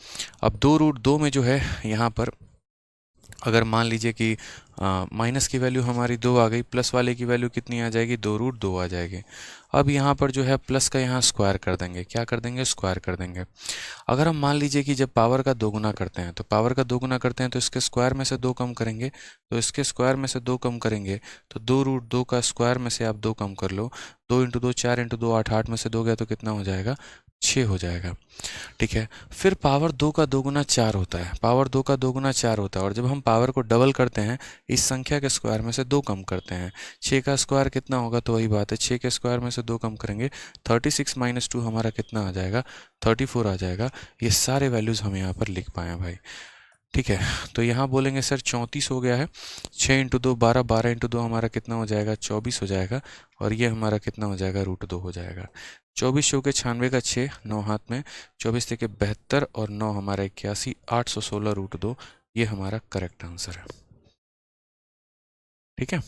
अब 2√2 में जो है यहाँ पर अगर मान लीजिए कि माइनस की वैल्यू हमारी 2 आ गई, प्लस वाले की वैल्यू कितनी आ जाएगी? 2√2 आ जाएगी। अब यहाँ पर जो है प्लस का यहाँ स्क्वायर कर देंगे। क्या कर देंगे? स्क्वायर कर देंगे। अगर हम मान लीजिए कि जब पावर का 2 गुना करते हैं तो पावर का 2 गुना करते हैं तो इसके स्क्वायर में से 2 कम करेंगे, तो इसके स्क्वायर में से 2 कम करेंगे तो 2√2 का स्क्वायर में से आप 2 कम कर लो। 2 × 2 4 × 2 8, 8 में से 2 गया तो कितना हो जाएगा? 6 हो जाएगा। ठीक है, फिर पावर 2 का 2 गुना 4 होता है, पावर 2 का 2 गुना 4 होता है, और जब हम पावर को डबल करते हैं इस संख्या के स्क्वायर में से 2 कम करते हैं, 6 का स्क्वायर कितना होगा, तो वही बात है, 6 के स्क्वायर में से 2 कम करेंगे, 36 माइनस 2 हमारा कितना आ जाएगा, 34 आ जाएगा। ये सारे वैल्यूज़ हम यहाँ पर लिख पाए हैं भाई। ठीक है, तो यहाँ बोलेंगे सर 34 हो गया है, 6 इंटू 2 12, 12 इंटू 2 हमारा कितना हो जाएगा, 24 हो जाएगा, और ये हमारा कितना हो जाएगा, √2 हो जाएगा। 24 चौके 96 का 6, 9 हाथ में, 24 থেকে 72 और 9 हमारा 81, 816 √2, ये हमारा करेक्ट आंसर है। ठीक है,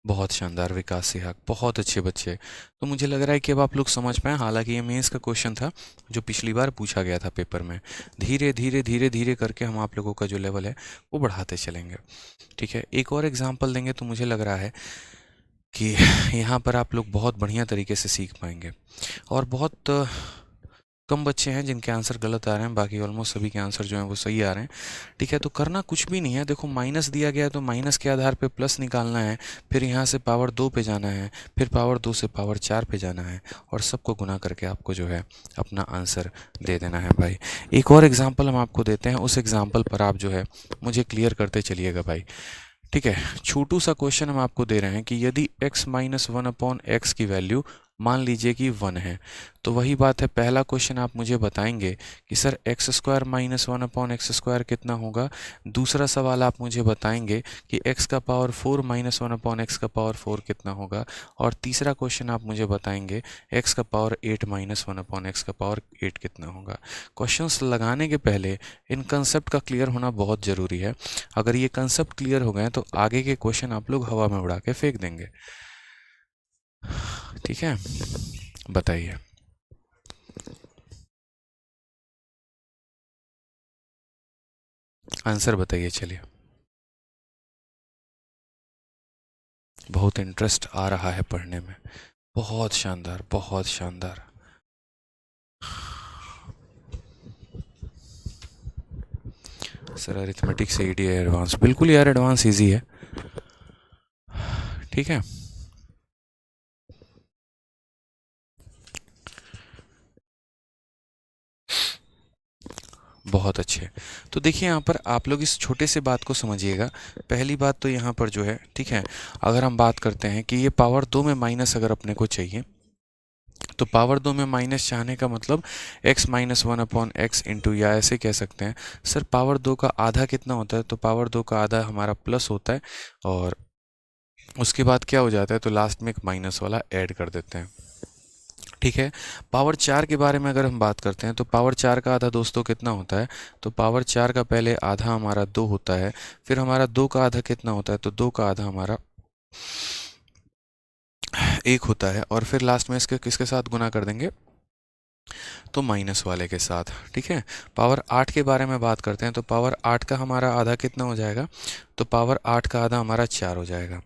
बहुत शानदार विकास सिहाग, बहुत अच्छे बच्चे। तो मुझे लग रहा है कि अब आप लोग समझ पाए, हालांकि ये मेंस का क्वेश्चन था जो पिछली बार पूछा गया था पेपर में। धीरे धीरे धीरे धीरे करके हम आप लोगों का जो लेवल है वो बढ़ाते चलेंगे। ठीक है, एक और एग्जाम्पल देंगे तो मुझे लग रहा है कि यहाँ पर आप लोग बहुत बढ़िया तरीके से सीख पाएंगे। और बहुत कम बच्चे हैं जिनके आंसर गलत आ रहे हैं, बाकी ऑलमोस्ट सभी के आंसर जो हैं वो सही आ रहे हैं। ठीक है, तो करना कुछ भी नहीं है, देखो माइनस दिया गया है तो माइनस के आधार पे प्लस निकालना है, फिर यहाँ से पावर 2 पे जाना है, फिर पावर 2 से पावर 4 पे जाना है, और सबको गुना करके आपको जो है अपना आंसर दे देना है भाई। एक और एग्जाम्पल हम आपको देते हैं, उस एग्जाम्पल पर आप जो है मुझे क्लियर करते चलिएगा भाई। ठीक है, छोटू सा क्वेश्चन हम आपको दे रहे हैं कि यदि x माइनस 1/x की वैल्यू मान लीजिए कि 1 है, तो वही बात है, पहला क्वेश्चन आप मुझे बताएंगे कि सर x² माइनस 1/x² कितना होगा। दूसरा सवाल आप मुझे बताएंगे कि x का पावर 4 माइनस 1/x का पावर 4 कितना होगा। और तीसरा क्वेश्चन आप मुझे बताएंगे x का पावर 8 माइनस 1/x का पावर 8 कितना होगा। क्वेश्चंस लगाने के पहले इन कंसेप्ट का क्लियर होना बहुत ज़रूरी है। अगर ये कंसेप्ट क्लियर हो गए तो आगे के क्वेश्चन आप लोग हवा में उड़ा के फेंक देंगे। ठीक है, बताइए। आंसर बताइए, चलिए। बहुत इंटरेस्ट आ रहा है पढ़ने में, बहुत शानदार, बहुत शानदार। सर अरिथमेटिक से ईडी एडवांस, बिल्कुल यार एडवांस इजी है। ठीक है, बहुत अच्छे। तो देखिए यहाँ पर आप लोग इस छोटे से बात को समझिएगा। पहली बात तो यहाँ पर जो है, ठीक है, अगर हम बात करते हैं कि ये पावर 2 में माइनस अगर अपने को चाहिए, तो पावर 2 में माइनस चाहने का मतलब x माइनस 1/x इंटू, या ऐसे कह सकते हैं सर पावर 2 का आधा कितना होता है, तो पावर 2 का आधा हमारा प्लस होता है, और उसके बाद क्या हो जाता है, तो लास्ट में एक माइनस वाला ऐड कर देते हैं। ठीक है, पावर 4 के बारे में अगर हम बात करते हैं तो पावर 4 का आधा दोस्तों कितना होता है, तो पावर 4 का पहले आधा हमारा 2 होता है, फिर हमारा 2 का आधा कितना होता है, तो 2 का आधा हमारा 1 होता है, और फिर लास्ट में इसके किसके साथ गुना कर देंगे, तो माइनस वाले के साथ। ठीक है, पावर 8 के बारे में बात करते हैं तो पावर 8 का हमारा आधा कितना हो जाएगा, तो पावर 8 का आधा हमारा 4 हो जाएगा।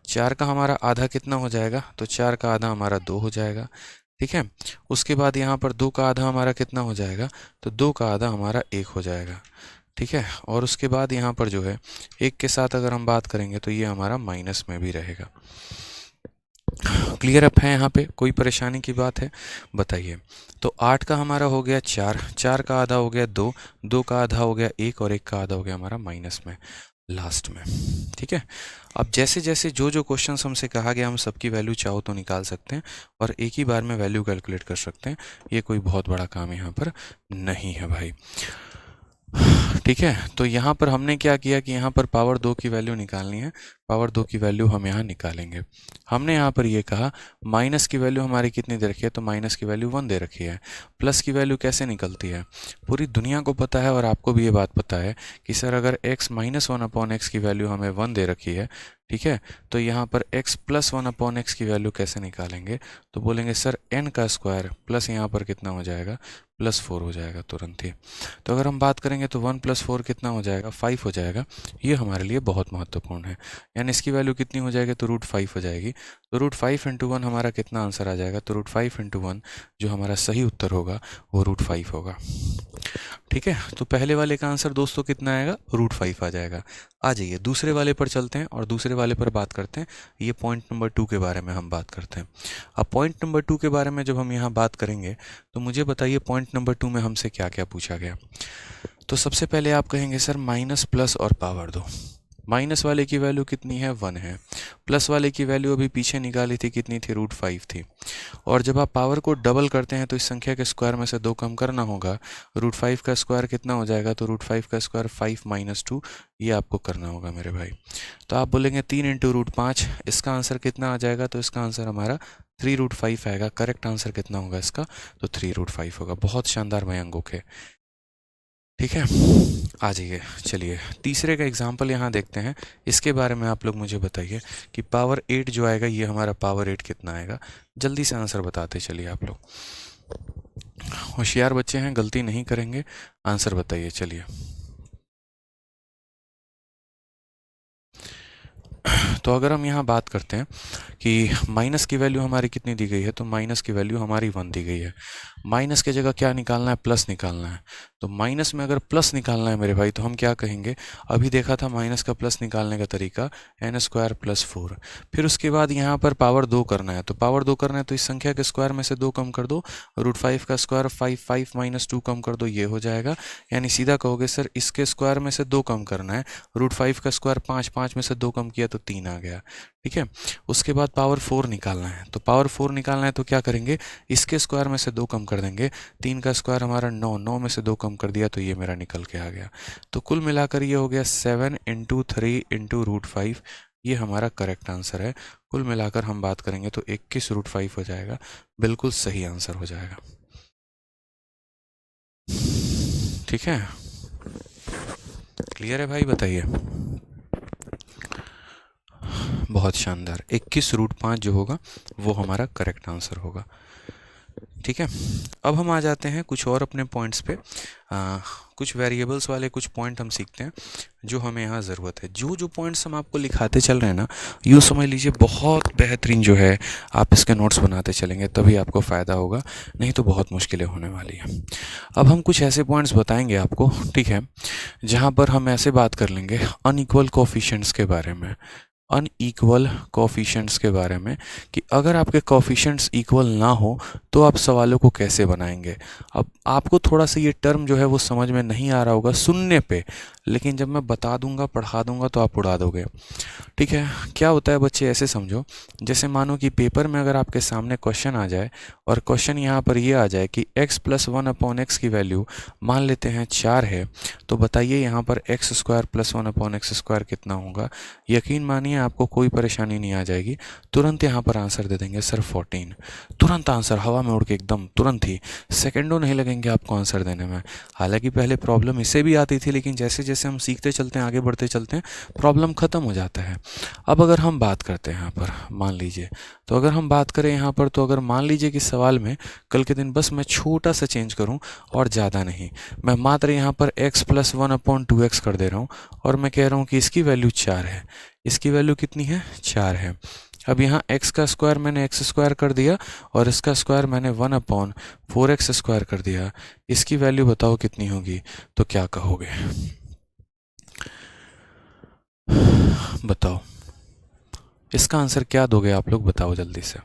4 का हमारा आधा कितना हो जाएगा, तो 4 का आधा हमारा 2 हो जाएगा। ठीक है, उसके बाद यहाँ पर 2 का आधा हमारा कितना हो जाएगा, तो 2 का आधा हमारा 1 हो जाएगा। ठीक है, और उसके बाद यहाँ पर जो है 1 के साथ अगर हम बात करेंगे तो ये हमारा माइनस में भी रहेगा। क्लियर अप है, यहाँ पे कोई परेशानी की बात है, बताइए। तो 8 का हमारा हो गया 4, 4 का आधा हो गया 2, 2 का आधा हो गया 1, और 1 का आधा हो गया हमारा माइनस में लास्ट में। ठीक है, अब जैसे जैसे जो जो क्वेश्चंस हमसे कहा गया हम सबकी वैल्यू चाहो तो निकाल सकते हैं, और एक ही बार में वैल्यू कैलकुलेट कर सकते हैं। ये कोई बहुत बड़ा काम यहाँ पर नहीं है भाई। ठीक है, तो यहाँ पर हमने क्या किया कि यहाँ पर पावर 2 की वैल्यू निकालनी है, पावर 2 की वैल्यू हम यहाँ निकालेंगे। हमने यहाँ पर ये कहा माइनस की वैल्यू हमारी कितनी दे रखी है, तो माइनस की वैल्यू 1 दे रखी है। प्लस की वैल्यू कैसे निकलती है, पूरी दुनिया को पता है और आपको भी ये बात पता है कि सर अगर x माइनस 1/x की वैल्यू हमें 1 दे रखी है, ठीक है, तो यहाँ पर x प्लस 1/x की वैल्यू कैसे निकालेंगे, तो बोलेंगे सर n का स्क्वायर प्लस यहाँ पर कितना हो जाएगा, +4 हो जाएगा तुरंत ही। तो अगर हम बात करेंगे तो 1 + 4 कितना हो जाएगा, 5 हो जाएगा। ये हमारे लिए बहुत महत्वपूर्ण है, यानी इसकी वैल्यू कितनी हो जाएगी, तो √5 हो जाएगी। तो √5 × 1 हमारा कितना आंसर आ जाएगा, तो √5 × 1 जो हमारा सही उत्तर होगा वो √5 होगा। ठीक है, तो पहले वाले का आंसर दोस्तों कितना आएगा, √5 आ जाएगा। आ जाइए दूसरे वाले पर चलते हैं और दूसरे वाले पर बात करते हैं। ये पॉइंट नंबर 2 के बारे में हम बात करते हैं। अब पॉइंट नंबर 2 के बारे में जब हम यहाँ बात करेंगे तो मुझे बताइए पॉइंट नंबर 2 में हमसे क्या क्या पूछा गया। तो सबसे पहले आप कहेंगे सर माइनस प्लस और पावर दो। माइनस वाले की वैल्यू कितनी है, 1 है। प्लस वाले की वैल्यू अभी पीछे निकाली थी, कितनी थी, √5 थी। और जब आप पावर को डबल करते हैं तो इस संख्या के स्क्वायर में से 2 कम करना होगा। √5 का स्क्वायर कितना हो जाएगा, तो √5 का स्क्वायर 5 - 2, ये आपको करना होगा मेरे भाई। तो आप बोलेंगे 3 × √5, इसका आंसर कितना आ जाएगा, तो इसका आंसर हमारा 3√5 आएगा। करेक्ट आंसर कितना होगा इसका, तो 3√5 होगा। बहुत शानदार मयंक ओके, ठीक है। आ जाइए, चलिए तीसरे का एग्जाम्पल यहाँ देखते हैं। इसके बारे में आप लोग मुझे बताइए कि पावर 8 जो आएगा, ये हमारा पावर 8 कितना आएगा। जल्दी से आंसर बताते चलिए आप लोग, होशियार बच्चे हैं, गलती नहीं करेंगे। आंसर बताइए चलिए। तो अगर हम यहाँ बात करते हैं कि माइनस की वैल्यू हमारी कितनी दी गई है, तो माइनस की वैल्यू हमारी 1 दी गई है। माइनस की जगह क्या निकालना है, प्लस निकालना है। तो माइनस में अगर प्लस निकालना है मेरे भाई, तो हम क्या कहेंगे, अभी देखा था माइनस का प्लस निकालने का तरीका n² + 4। फिर उसके बाद यहाँ पर पावर 2 करना है। तो पावर 2 करना है तो इस संख्या के स्क्वायर में से 2 कम कर दो। √5 का स्क्वायर 5 - 2 कम कर दो, ये हो जाएगा। यानी सीधा कहोगे सर इसके स्क्वायर में से 2 कम करना है। √5 का स्क्वायर 5 में से 2 कम किया तो 3 आ गया। ठीक है, उसके बाद पावर 4 निकालना है। तो पावर 4 निकालना है तो क्या करेंगे, इसके स्क्वायर में से 2 कम कर देंगे। 3 का स्क्वायर हमारा 9, 9 में से 2 कम कर दिया तो ये मेरा निकल के आ गया। तो कुल मिलाकर ये हो गया 7 × 3 × √5, ये हमारा करेक्ट आंसर है। कुल मिलाकर हम बात करेंगे तो 21 √5 हो जाएगा, बिल्कुल सही आंसर हो जाएगा। ठीक है, क्लियर है भाई, बताइए। बहुत शानदार, 21 √5 जो होगा वो हमारा करेक्ट आंसर होगा। ठीक है, अब हम आ जाते हैं कुछ और अपने पॉइंट्स पे। कुछ वेरिएबल्स वाले कुछ पॉइंट हम सीखते हैं जो हमें यहाँ ज़रूरत है। जो जो पॉइंट्स हम आपको लिखाते चल रहे हैं ना, यूँ समझ लीजिए बहुत बेहतरीन जो है, आप इसके नोट्स बनाते चलेंगे तभी आपको फ़ायदा होगा, नहीं तो बहुत मुश्किलें होने वाली हैं। अब हम कुछ ऐसे पॉइंट्स बताएंगे आपको, ठीक है, जहाँ पर हम ऐसे बात कर लेंगे अनइक्वल कोफिशिएंट्स के बारे में। अनइक्वल कोफिशिएंट्स के बारे में कि अगर आपके कोफिशिएंट्स इक्वल ना हो तो आप सवालों को कैसे बनाएंगे। अब आपको थोड़ा सा ये टर्म जो है वो समझ में नहीं आ रहा होगा सुनने पे, लेकिन जब मैं बता दूंगा, पढ़ा दूंगा तो आप उड़ा दोगे। ठीक है, क्या होता है बच्चे, ऐसे समझो, जैसे मानो कि पेपर में अगर आपके सामने क्वेश्चन आ जाए और क्वेश्चन यहाँ पर ये आ जाए कि x + 1/x की वैल्यू मान लेते हैं 4 है, तो बताइए यहाँ पर x² + 1/x² कितना होगा। यकीन मानिए आपको कोई परेशानी नहीं आ जाएगी, तुरंत यहाँ पर आंसर दे देंगे सर 14। तुरंत आंसर हवा में उड़ के, एकदम तुरंत ही, सेकेंडों नहीं लगेंगे आपको आंसर देने में। हालांकि पहले प्रॉब्लम इससे भी आती थी, लेकिन जैसे जैसे हम सीखते चलते हैं, आगे बढ़ते चलते हैं, प्रॉब्लम ख़त्म हो जाता है। अब अगर हम बात करते हैं यहाँ पर, मान लीजिए, तो अगर हम बात करें यहाँ पर, तो अगर मान लीजिए कि सवाल में कल के दिन बस मैं छोटा सा चेंज करूँ और ज़्यादा नहीं, मैं मात्र यहाँ पर x + 1/2x कर दे रहा हूँ और मैं कह रहा हूँ कि इसकी वैल्यू 4 है। इसकी वैल्यू कितनी है, 4 है। अब यहाँ x का स्क्वायर मैंने x² कर दिया और इसका स्क्वायर मैंने 1/4x² कर दिया। इसकी वैल्यू बताओ कितनी होगी, तो क्या कहोगे, बताओ इसका आंसर क्या दोगे आप लोग, बताओ जल्दी से।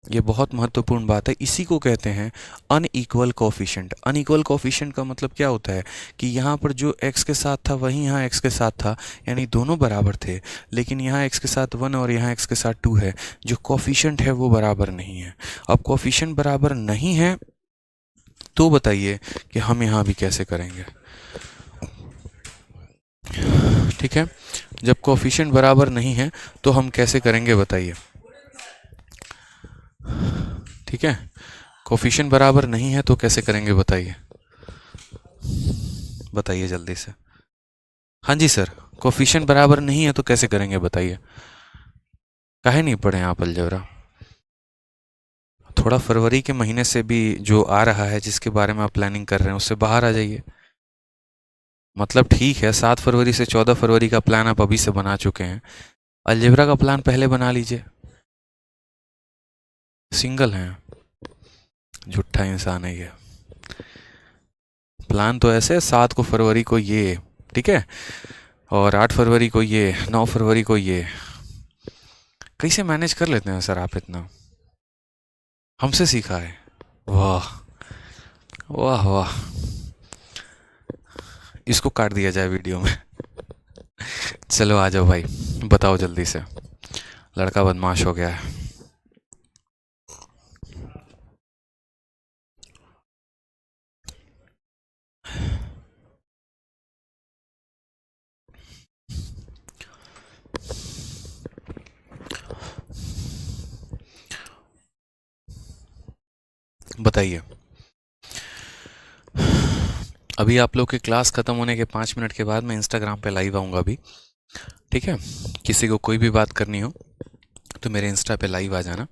ये बहुत महत्वपूर्ण बात है, इसी को कहते हैं अनइक्वल कोफिशिएंट। अनइक्वल कोफिशिएंट का मतलब क्या होता है कि यहाँ पर जो x के साथ था वही यहाँ x के साथ था, यानी दोनों बराबर थे, लेकिन यहाँ x के साथ 1 और यहाँ x के साथ 2 है, जो कोफिशिएंट है वो बराबर नहीं है। अब कोफिशिएंट बराबर नहीं है तो बताइए कि हम यहाँ भी कैसे करेंगे। ठीक है, जब कोफिशिएंट बराबर नहीं है तो हम कैसे करेंगे बताइए। ठीक है, कोफिशिएंट बराबर नहीं है तो कैसे करेंगे बताइए, बताइए जल्दी से। हाँ जी सर, कोफिशिएंट बराबर नहीं है तो कैसे करेंगे बताइए। काहे नहीं पढ़े आप अलजेब्रा, थोड़ा फरवरी के महीने से भी जो आ रहा है, जिसके बारे में आप प्लानिंग कर रहे हैं, उससे बाहर आ जाइए। मतलब ठीक है, 7 फरवरी से 14 फरवरी का प्लान आप अभी से बना चुके हैं, अलजेब्रा का प्लान पहले बना लीजिए। सिंगल हैं, झूठा इंसान है ये। प्लान तो ऐसे है, 7 फरवरी को ये, ठीक है, और 8 फरवरी को ये, 9 फरवरी को ये। कैसे मैनेज कर लेते हैं सर आप इतना? हमसे सीखा है। वाह वाह वाह, इसको काट दिया जाए वीडियो में। चलो आ जाओ भाई, बताओ जल्दी से, लड़का बदमाश हो गया है। बताइए। अभी आप लोग की क्लास ख़त्म होने के 5 मिनट के बाद मैं इंस्टाग्राम पे लाइव आऊँगा अभी, ठीक है। किसी को कोई भी बात करनी हो तो मेरे इंस्टा पे लाइव आ जाना।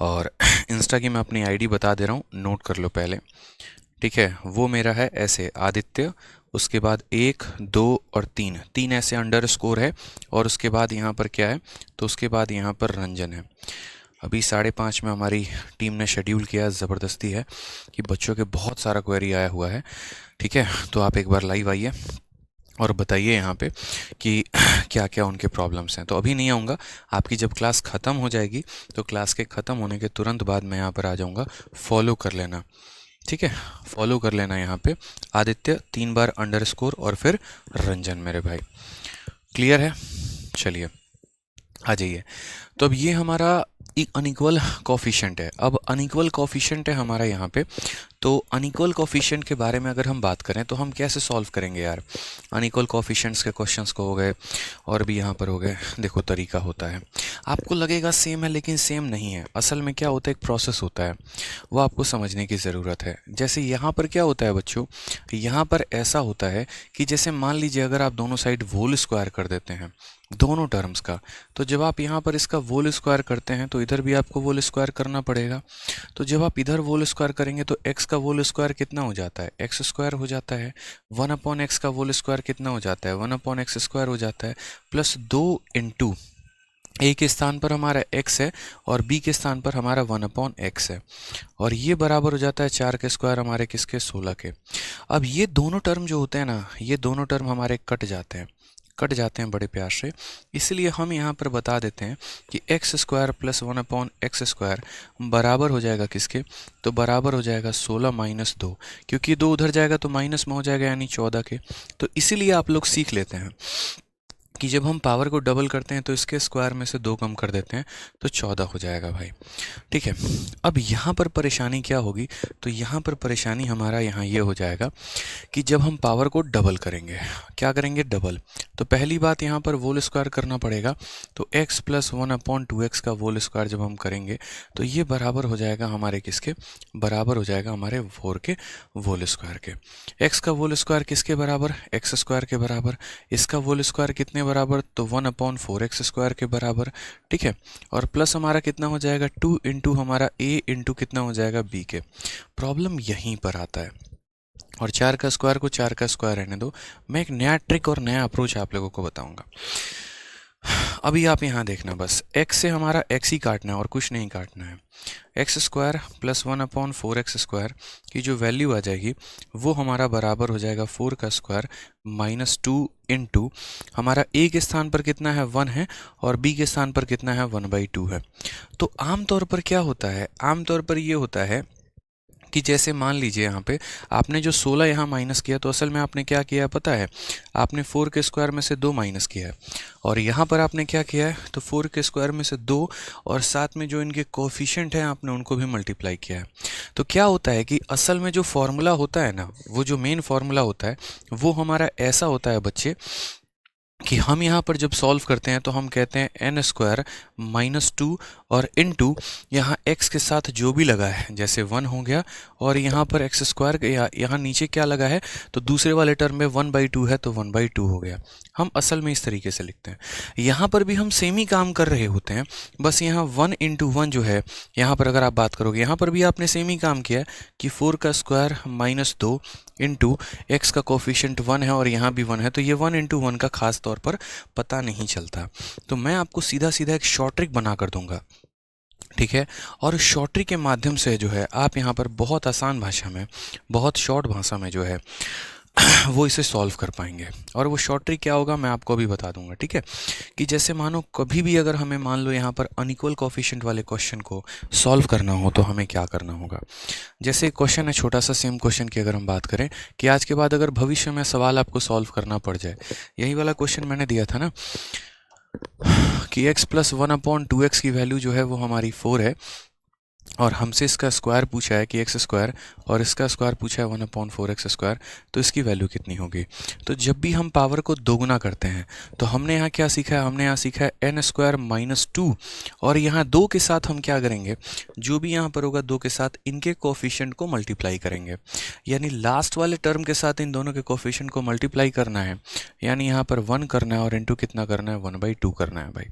और इंस्टा की मैं अपनी आईडी बता दे रहा हूँ, नोट कर लो पहले, ठीक है। वो मेरा है ऐसे आदित्य, उसके बाद 1, 2 और 3 ऐसे अंडरस्कोर है, और उसके बाद यहाँ पर क्या है, तो उसके बाद यहाँ पर रंजन है। अभी 5:30 में हमारी टीम ने शेड्यूल किया, ज़बरदस्ती है कि बच्चों के बहुत सारा क्वेरी आया हुआ है, ठीक है। तो आप एक बार लाइव आइए और बताइए यहाँ पे कि क्या क्या उनके प्रॉब्लम्स हैं। तो अभी नहीं आऊँगा, आपकी जब क्लास ख़त्म हो जाएगी तो क्लास के ख़त्म होने के तुरंत बाद मैं यहाँ पर आ जाऊँगा। फॉलो कर लेना, ठीक है, फॉलो कर लेना यहाँ पे आदित्य 3 बार अंडरस्कोर और फिर रंजन मेरे भाई। क्लियर है? चलिए आ जाइए। तो अब ये हमारा एक अनइक्वल कोफिशिएंट है। अब अनइक्वल कोफिशिएंट है हमारा यहाँ पे, तो अनइक्वल कोफिशिएंट के बारे में अगर हम बात करें तो हम कैसे सॉल्व करेंगे यार? अनइक्वल कोफिशिएंट्स के क्वेश्चंस को हो गए और भी यहाँ पर हो गए। देखो तरीका होता है, आपको लगेगा सेम है लेकिन सेम नहीं है। असल में क्या होता है, एक प्रोसेस होता है, वो आपको समझने की ज़रूरत है। जैसे यहाँ पर क्या होता है बच्चों, यहाँ पर ऐसा होता है कि जैसे मान लीजिए अगर आप दोनों साइड होल स्क्वायर कर देते हैं दोनों टर्म्स का, तो जब आप यहाँ पर इसका होल स्क्वायर करते हैं तो इधर भी आपको होल स्क्वायर करना पड़ेगा। तो जब आप इधर होल स्क्वायर करेंगे तो x का होल स्क्वायर कितना हो जाता है, एक्स स्क्वायर हो जाता है। 1/x का होल स्क्वायर कितना हो जाता है, 1/x स्क्वायर हो जाता है। प्लस 2 इंटू a के स्थान पर हमारा x है और b के स्थान पर हमारा 1/x है, और ये बराबर हो जाता है 4 के स्क्वायर हमारे किसके, 16 के। अब ये दोनों टर्म जो होते हैं ना, ये दोनों टर्म हमारे कट जाते हैं बड़े प्यार से। इसलिए हम यहाँ पर बता देते हैं कि x square plus 1/x square बराबर हो जाएगा किसके, तो बराबर हो जाएगा 16 माइनस 2, क्योंकि 2 उधर जाएगा तो माइनस में हो जाएगा यानी 14 के। तो इसीलिए आप लोग सीख लेते हैं कि जब हम पावर को डबल करते हैं तो इसके स्क्वायर में से 2 कम कर देते हैं तो 14 हो जाएगा भाई, ठीक है। अब यहाँ पर परेशानी क्या होगी, तो यहाँ पर परेशानी हमारा यहाँ ये हो जाएगा कि जब हम पावर को डबल करेंगे, क्या करेंगे, डबल, तो पहली बात यहाँ पर होल स्क्वायर करना पड़ेगा। तो x प्लस 1/2x का होल स्क्वायर जब हम करेंगे तो ये बराबर हो जाएगा हमारे किसके, बराबर हो जाएगा हमारे 4 के होल स्क्वायर के। x का होल स्क्वायर किसके बराबर, एक्स स्क्वायर के बराबर। इसका होल स्क्वायर कितने बराबर, तो 1/4x स्क्वायर के बराबर, ठीक है। और प्लस हमारा कितना हो जाएगा, 2 इंटू हमारा a इंटू कितना हो जाएगा, b के। प्रॉब्लम यहीं पर आता है। और 4 का स्क्वायर को 4 का स्क्वायर रहने दो, मैं एक नया ट्रिक और नया अप्रोच आप लोगों को बताऊंगा। अभी आप यहाँ देखना, बस x से हमारा x ही काटना है और कुछ नहीं काटना है। X square plus 1/4x square की जो वैल्यू आ जाएगी वो हमारा बराबर हो जाएगा 4 का स्क्वायर माइनस 2 इंटू हमारा a के स्थान पर कितना है, 1 है, और b के स्थान पर कितना है, 1/2 है। तो आमतौर पर क्या होता है, आमतौर पर ये होता है कि जैसे मान लीजिए यहाँ पे आपने जो 16 यहाँ माइनस किया, तो असल में आपने क्या किया है पता है, आपने 4 के स्क्वायर में से 2 माइनस किया है, और यहाँ पर आपने क्या किया है, तो 4 के स्क्वायर में से 2 और साथ में जो इनके कोफिशिएंट हैं आपने उनको भी मल्टीप्लाई किया है। तो क्या होता है कि असल में जो फॉर्मूला होता है ना, वो जो मेन फॉर्मूला होता है वो हमारा ऐसा होता है बच्चे कि हम यहाँ पर जब सॉल्व करते हैं तो हम कहते हैं n स्क्वायर माइनस 2 और इनटू यहाँ x के साथ जो भी लगा है, जैसे 1 हो गया, और यहाँ पर x स्क्वायर यहाँ नीचे क्या लगा है, तो दूसरे वाले टर्म में 1/2 है तो 1/2 हो गया। हम असल में इस तरीके से लिखते हैं। यहाँ पर भी हम सेम ही काम कर रहे होते हैं, बस यहाँ 1 इंटू 1 जो है, यहाँ पर अगर आप बात करोगे यहाँ पर भी आपने सेम ही काम किया है कि 4 का स्क्वायर माइनस 2 इंटू एक्स का कोफिशिएंट 1 है और यहाँ भी 1 है, तो ये 1 इंटू 1 का खास तौर पर पता नहीं चलता। तो मैं आपको सीधा सीधा एक शॉर्ट ट्रिक बना कर दूंगा ठीक है। और शॉर्ट ट्रिक के माध्यम से जो है आप यहाँ पर बहुत आसान भाषा में, बहुत शॉर्ट भाषा में जो है वो इसे सॉल्व कर पाएंगे। और वो शॉर्ट ट्रिक क्या होगा मैं आपको अभी बता दूंगा। ठीक है, कि जैसे मानो कभी भी अगर हमें मान लो यहाँ पर अनइक्वल कोफिशिएंट वाले क्वेश्चन को सॉल्व करना हो तो हमें क्या करना होगा। जैसे क्वेश्चन है छोटा सा, सेम क्वेश्चन की अगर हम बात करें कि आज के बाद अगर भविष्य में सवाल आपको सॉल्व करना पड़ जाए, यही वाला क्वेश्चन मैंने दिया था ना कि x प्लस 1/2x की वैल्यू जो है वो हमारी 4 है, और हमसे इसका स्क्वायर पूछा है कि एक्स स्क्वायर, और इसका स्क्वायर पूछा है 1/4x², तो इसकी वैल्यू कितनी होगी। तो जब भी हम पावर को दोगुना करते हैं तो हमने यहाँ क्या सीखा है, हमने यहाँ सीखा है n² - 2, और यहाँ 2 के साथ हम क्या करेंगे, जो भी यहाँ पर होगा 2 के साथ इनके कोफिशिएंट को मल्टीप्लाई करेंगे, यानी लास्ट वाले टर्म के साथ इन दोनों के कोफिशिएंट को मल्टीप्लाई करना है, यानी यहाँ पर 1 करना है और इंटू कितना करना है, 1/2 करना है भाई।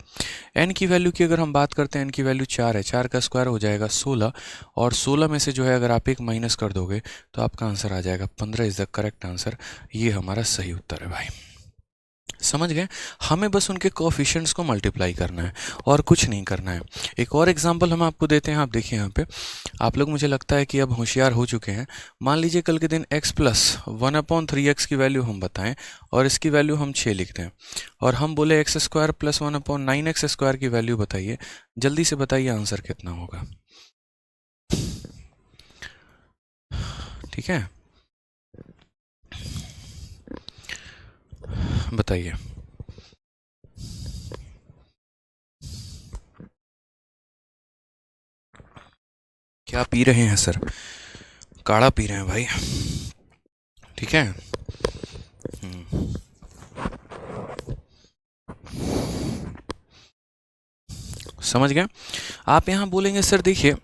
n की वैल्यू की अगर हम बात करते हैं, n की वैल्यू 4 है, 4 का स्क्वायर हो जाएगा 16, और 16 में से जो है अगर आप एक माइनस कर दोगे तो आपका आंसर आ जाएगा 15 इज द करेक्ट आंसर। ये हमारा सही उत्तर है भाई। समझ गए, हमें बस उनके कोफिशिएंट्स को मल्टीप्लाई करना है और कुछ नहीं करना है। एक और एग्जांपल हम आपको देते हैं, आप देखिए यहाँ पे आप लोग, मुझे लगता है कि अब होशियार हो चुके हैं। मान लीजिए कल के दिन x प्लस 1/3x की वैल्यू हम बताएं और इसकी वैल्यू हम 6 लिखते हैं, और हम बोले x² प्लस 1/9x² की वैल्यू बताइए। जल्दी से बताइए आंसर कितना होगा। ठीक है, बताइए। क्या पी रहे हैं सर? काढ़ा पी रहे हैं भाई। ठीक है, समझ गए। आप यहाँ बोलेंगे सर देखिए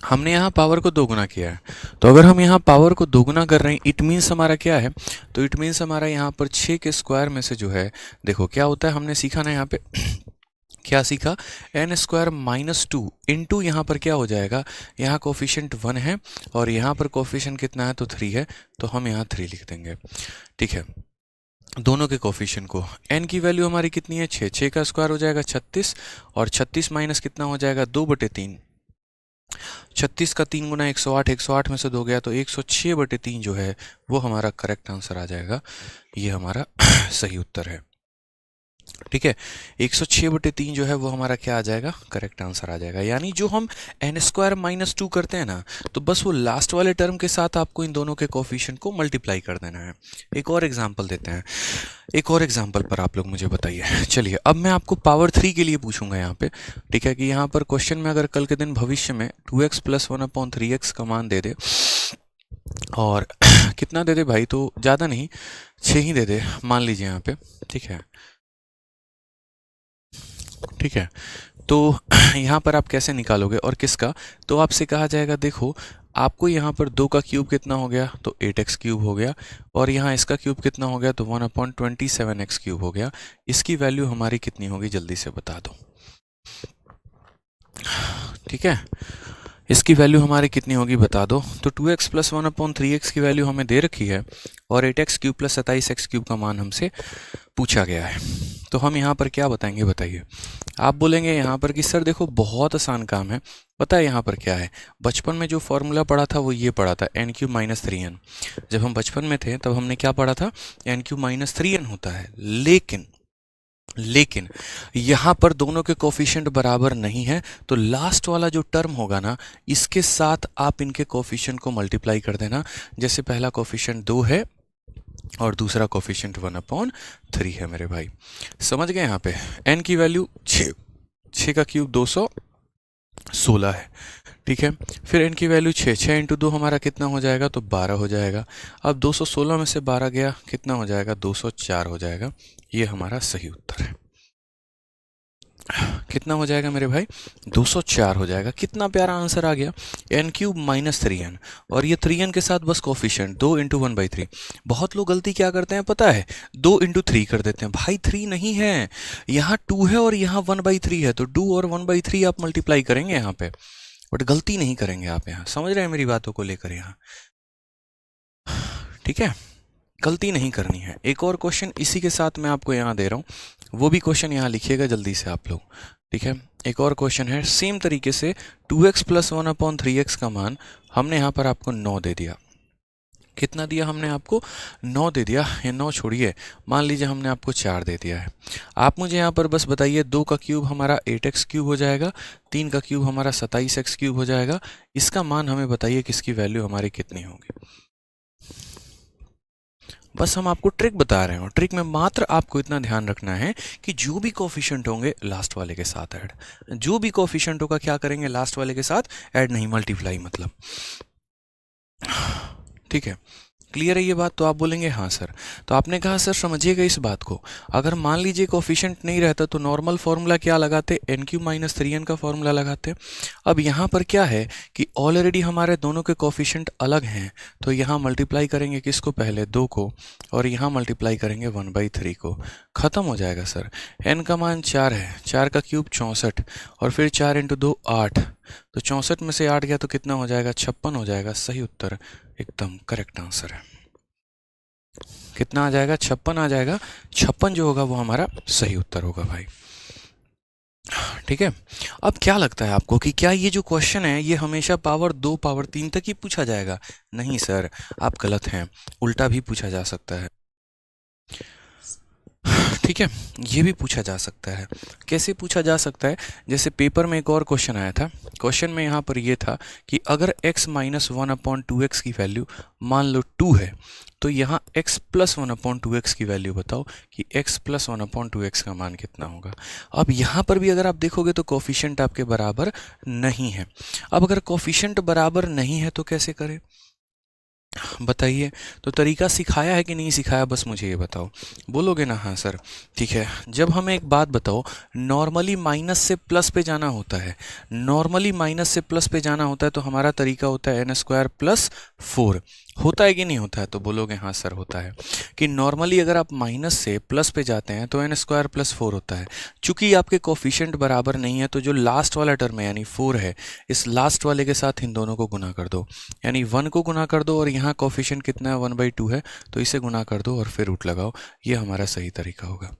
हमने यहाँ पावर को दोगुना किया है, तो अगर हम यहाँ पावर को दोगुना कर रहे हैं इट मीन्स हमारा क्या है, तो इट मीन्स हमारा यहाँ पर 6 के स्क्वायर में से जो है, देखो क्या होता है, हमने सीखा ना यहाँ पे क्या सीखा, n² - 2 इंटू यहाँ पर क्या हो जाएगा, यहाँ कोफिशिएंट 1 है और यहाँ पर कोफिशिएंट कितना है, तो 3 है, तो हम यहाँ 3 लिख देंगे। ठीक है, दोनों के कोफिशिएंट को, n की वैल्यू हमारी कितनी है, 6, 6 का स्क्वायर हो जाएगा 36, और 36 माइनस कितना हो जाएगा, 2/3, 36 का 3 गुना 108, 108 में से 2 गया तो 106/3 जो है वो हमारा करेक्ट आंसर आ जाएगा। ये हमारा सही उत्तर है। ठीक है, 106/3 जो है वो हमारा क्या आ जाएगा, करेक्ट आंसर आ जाएगा। यानी जो हम n² - 2 करते हैं ना, तो बस वो लास्ट वाले टर्म के साथ आपको इन दोनों के कोफिशिएंट को मल्टीप्लाई कर देना है। एक और एग्जांपल देते हैं, एक और एग्जांपल पर आप लोग मुझे बताइए। चलिए अब मैं आपको पावर 3 के लिए पूछूंगा यहाँ पे। ठीक है, कि यहाँ पर क्वेश्चन में अगर कल के दिन भविष्य में 2x प्लस 1/3x का मान दे दे, और कितना दे दे भाई, तो ज़्यादा नहीं 6 ही दे दे मान लीजिए यहाँ पे। ठीक है, ठीक है, तो यहाँ पर आप कैसे निकालोगे और किसका, तो आपसे कहा जाएगा देखो आपको यहाँ पर 2 का क्यूब कितना हो गया, तो 8x³ हो गया, और यहाँ इसका क्यूब कितना हो गया, तो 1/27x³ हो गया। इसकी वैल्यू हमारी कितनी होगी, जल्दी से बता दो। ठीक है, इसकी वैल्यू हमारी कितनी होगी बता दो। तो 2x प्लस 1/3x की वैल्यू हमें दे रखी है, और 8x³ प्लस 27x³ का मान हमसे पूछा गया है। तो हम यहाँ पर क्या बताएंगे, बताइए। आप बोलेंगे यहाँ पर कि सर देखो बहुत आसान काम है, पता है यहाँ पर क्या है, बचपन में जो फॉर्मूला पढ़ा था वो ये पढ़ा था n³ - 3n। जब हम बचपन में थे तब हमने क्या पढ़ा था, n³ - 3n होता है, लेकिन यहाँ पर दोनों के कोफिशिएंट बराबर नहीं है, तो लास्ट वाला जो टर्म होगा ना, इसके साथ आप इनके कोफिशिएंट को मल्टीप्लाई कर देना। जैसे पहला कोफिशिएंट 2 है और दूसरा कोफिशिएंट 1/3 है मेरे भाई। समझ गए, यहाँ पे n की वैल्यू 6, 6 का क्यूब 216 है। ठीक है, फिर n की वैल्यू 6, 6 इंटू 2 हमारा कितना हो जाएगा, तो 12 हो जाएगा। अब 216 में से 12 गया कितना हो जाएगा, 204 हो जाएगा। ये हमारा सही उत्तर है। कितना हो जाएगा मेरे भाई, 204 हो जाएगा। कितना प्यारा आंसर आ गया, n³ - 3n, और ये 3n के साथ बस कोफिशिएंट 2 इंटू 1/3। बहुत लोग गलती क्या करते हैं पता है, 2 इंटू 3 कर देते हैं। भाई 3 नहीं है, यहाँ 2 है और यहाँ 1/3 है, तो 2 और 1/3 आप मल्टीप्लाई करेंगे यहाँ पे, बट गलती नहीं करेंगे आप। यहाँ समझ रहे हैं मेरी बातों को लेकर यहाँ, ठीक है, गलती नहीं करनी है। एक और क्वेश्चन इसी के साथ मैं आपको यहाँ दे रहा हूँ, वो भी क्वेश्चन यहाँ लिखिएगा जल्दी से आप लोग। ठीक है, एक और क्वेश्चन है सेम तरीके से 2x प्लस 1/3x का मान हमने यहाँ पर आपको 9 दे दिया। कितना दिया हमने आपको? 9 दे दिया। ये 9 छोड़िए, मान लीजिए हमने आपको 4 दे दिया है। आप मुझे यहाँ पर बस बताइए 2 का क्यूब हमारा 8x क्यूब हो जाएगा, 3 का क्यूब हमारा 27x क्यूब हो जाएगा। इसका मान हमें बताइए किसकी वैल्यू हमारी कितनी होगी। बस हम आपको ट्रिक बता रहे हैं और ट्रिक में मात्र आपको इतना ध्यान रखना है कि जो भी कोफिशिएंट होंगे लास्ट वाले के साथ ऐड, जो भी कोफिशिएंट होगा क्या करेंगे? लास्ट वाले के साथ ऐड, नहीं मल्टीप्लाई मतलब। ठीक है, क्लियर है ये बात? तो आप बोलेंगे हाँ सर। तो आपने कहा सर समझिएगा इस बात को, अगर मान लीजिए कोफिशिएंट नहीं रहता तो नॉर्मल फॉर्मूला क्या लगाते? n³ - 3n का फॉर्मूला लगाते। अब यहाँ पर क्या है कि ऑलरेडी हमारे दोनों के कोफिशिएंट अलग हैं, तो यहाँ मल्टीप्लाई करेंगे किसको? पहले 2 को, और यहाँ मल्टीप्लाई करेंगे 1/3 को। ख़त्म हो जाएगा सर। n का मान 4 है, 4 का क्यूब 64, और फिर 4 × 2 8, तो 64 में से 8 गया तो कितना हो जाएगा? 56 हो जाएगा। सही उत्तर, एकदम करेक्ट आंसर है। कितना आ जाएगा? 56 आ जाएगा। 56 जो होगा वो हमारा सही उत्तर होगा भाई। ठीक है, अब क्या लगता है आपको कि क्या ये जो क्वेश्चन है ये हमेशा पावर 2 पावर 3 तक ही पूछा जाएगा? नहीं सर, आप गलत हैं, उल्टा भी पूछा जा सकता है। ठीक है, ये भी पूछा जा सकता है। कैसे पूछा जा सकता है? जैसे पेपर में एक और क्वेश्चन आया था। क्वेश्चन में यहाँ पर ये था कि अगर x - 1/2x की वैल्यू मान लो 2 है, तो यहाँ x + 1/2x की वैल्यू बताओ कि x + 1/2x का मान कितना होगा। अब यहाँ पर भी अगर आप देखोगे तो कोफिशिएंट आपके बराबर नहीं है। अब अगर कोफिशिएंट बराबर नहीं है तो कैसे करें बताइए? तो तरीका सिखाया है कि नहीं सिखाया, बस मुझे ये बताओ। बोलोगे ना हाँ सर, ठीक है। जब हमें एक बात बताओ, नॉर्मली माइनस से प्लस पे जाना होता है, नॉर्मली माइनस से प्लस पे जाना होता है तो हमारा तरीका होता है n² + 4। होता है कि नहीं होता है? तो बोलोगे हाँ सर होता है, कि नॉर्मली अगर आप माइनस से प्लस पे जाते हैं तो n² + 4 होता है। चूंकि आपके कोफिशिएंट बराबर नहीं है तो जो लास्ट वाला टर्म है यानी 4 है, इस लास्ट वाले के साथ इन दोनों को गुना कर दो, यानी 1 को गुना कर दो, और यहाँ कोफिशिएंट कितना है? 1/2 है, तो इसे गुना कर दो और फिर रूट लगाओ। ये हमारा सही तरीका होगा।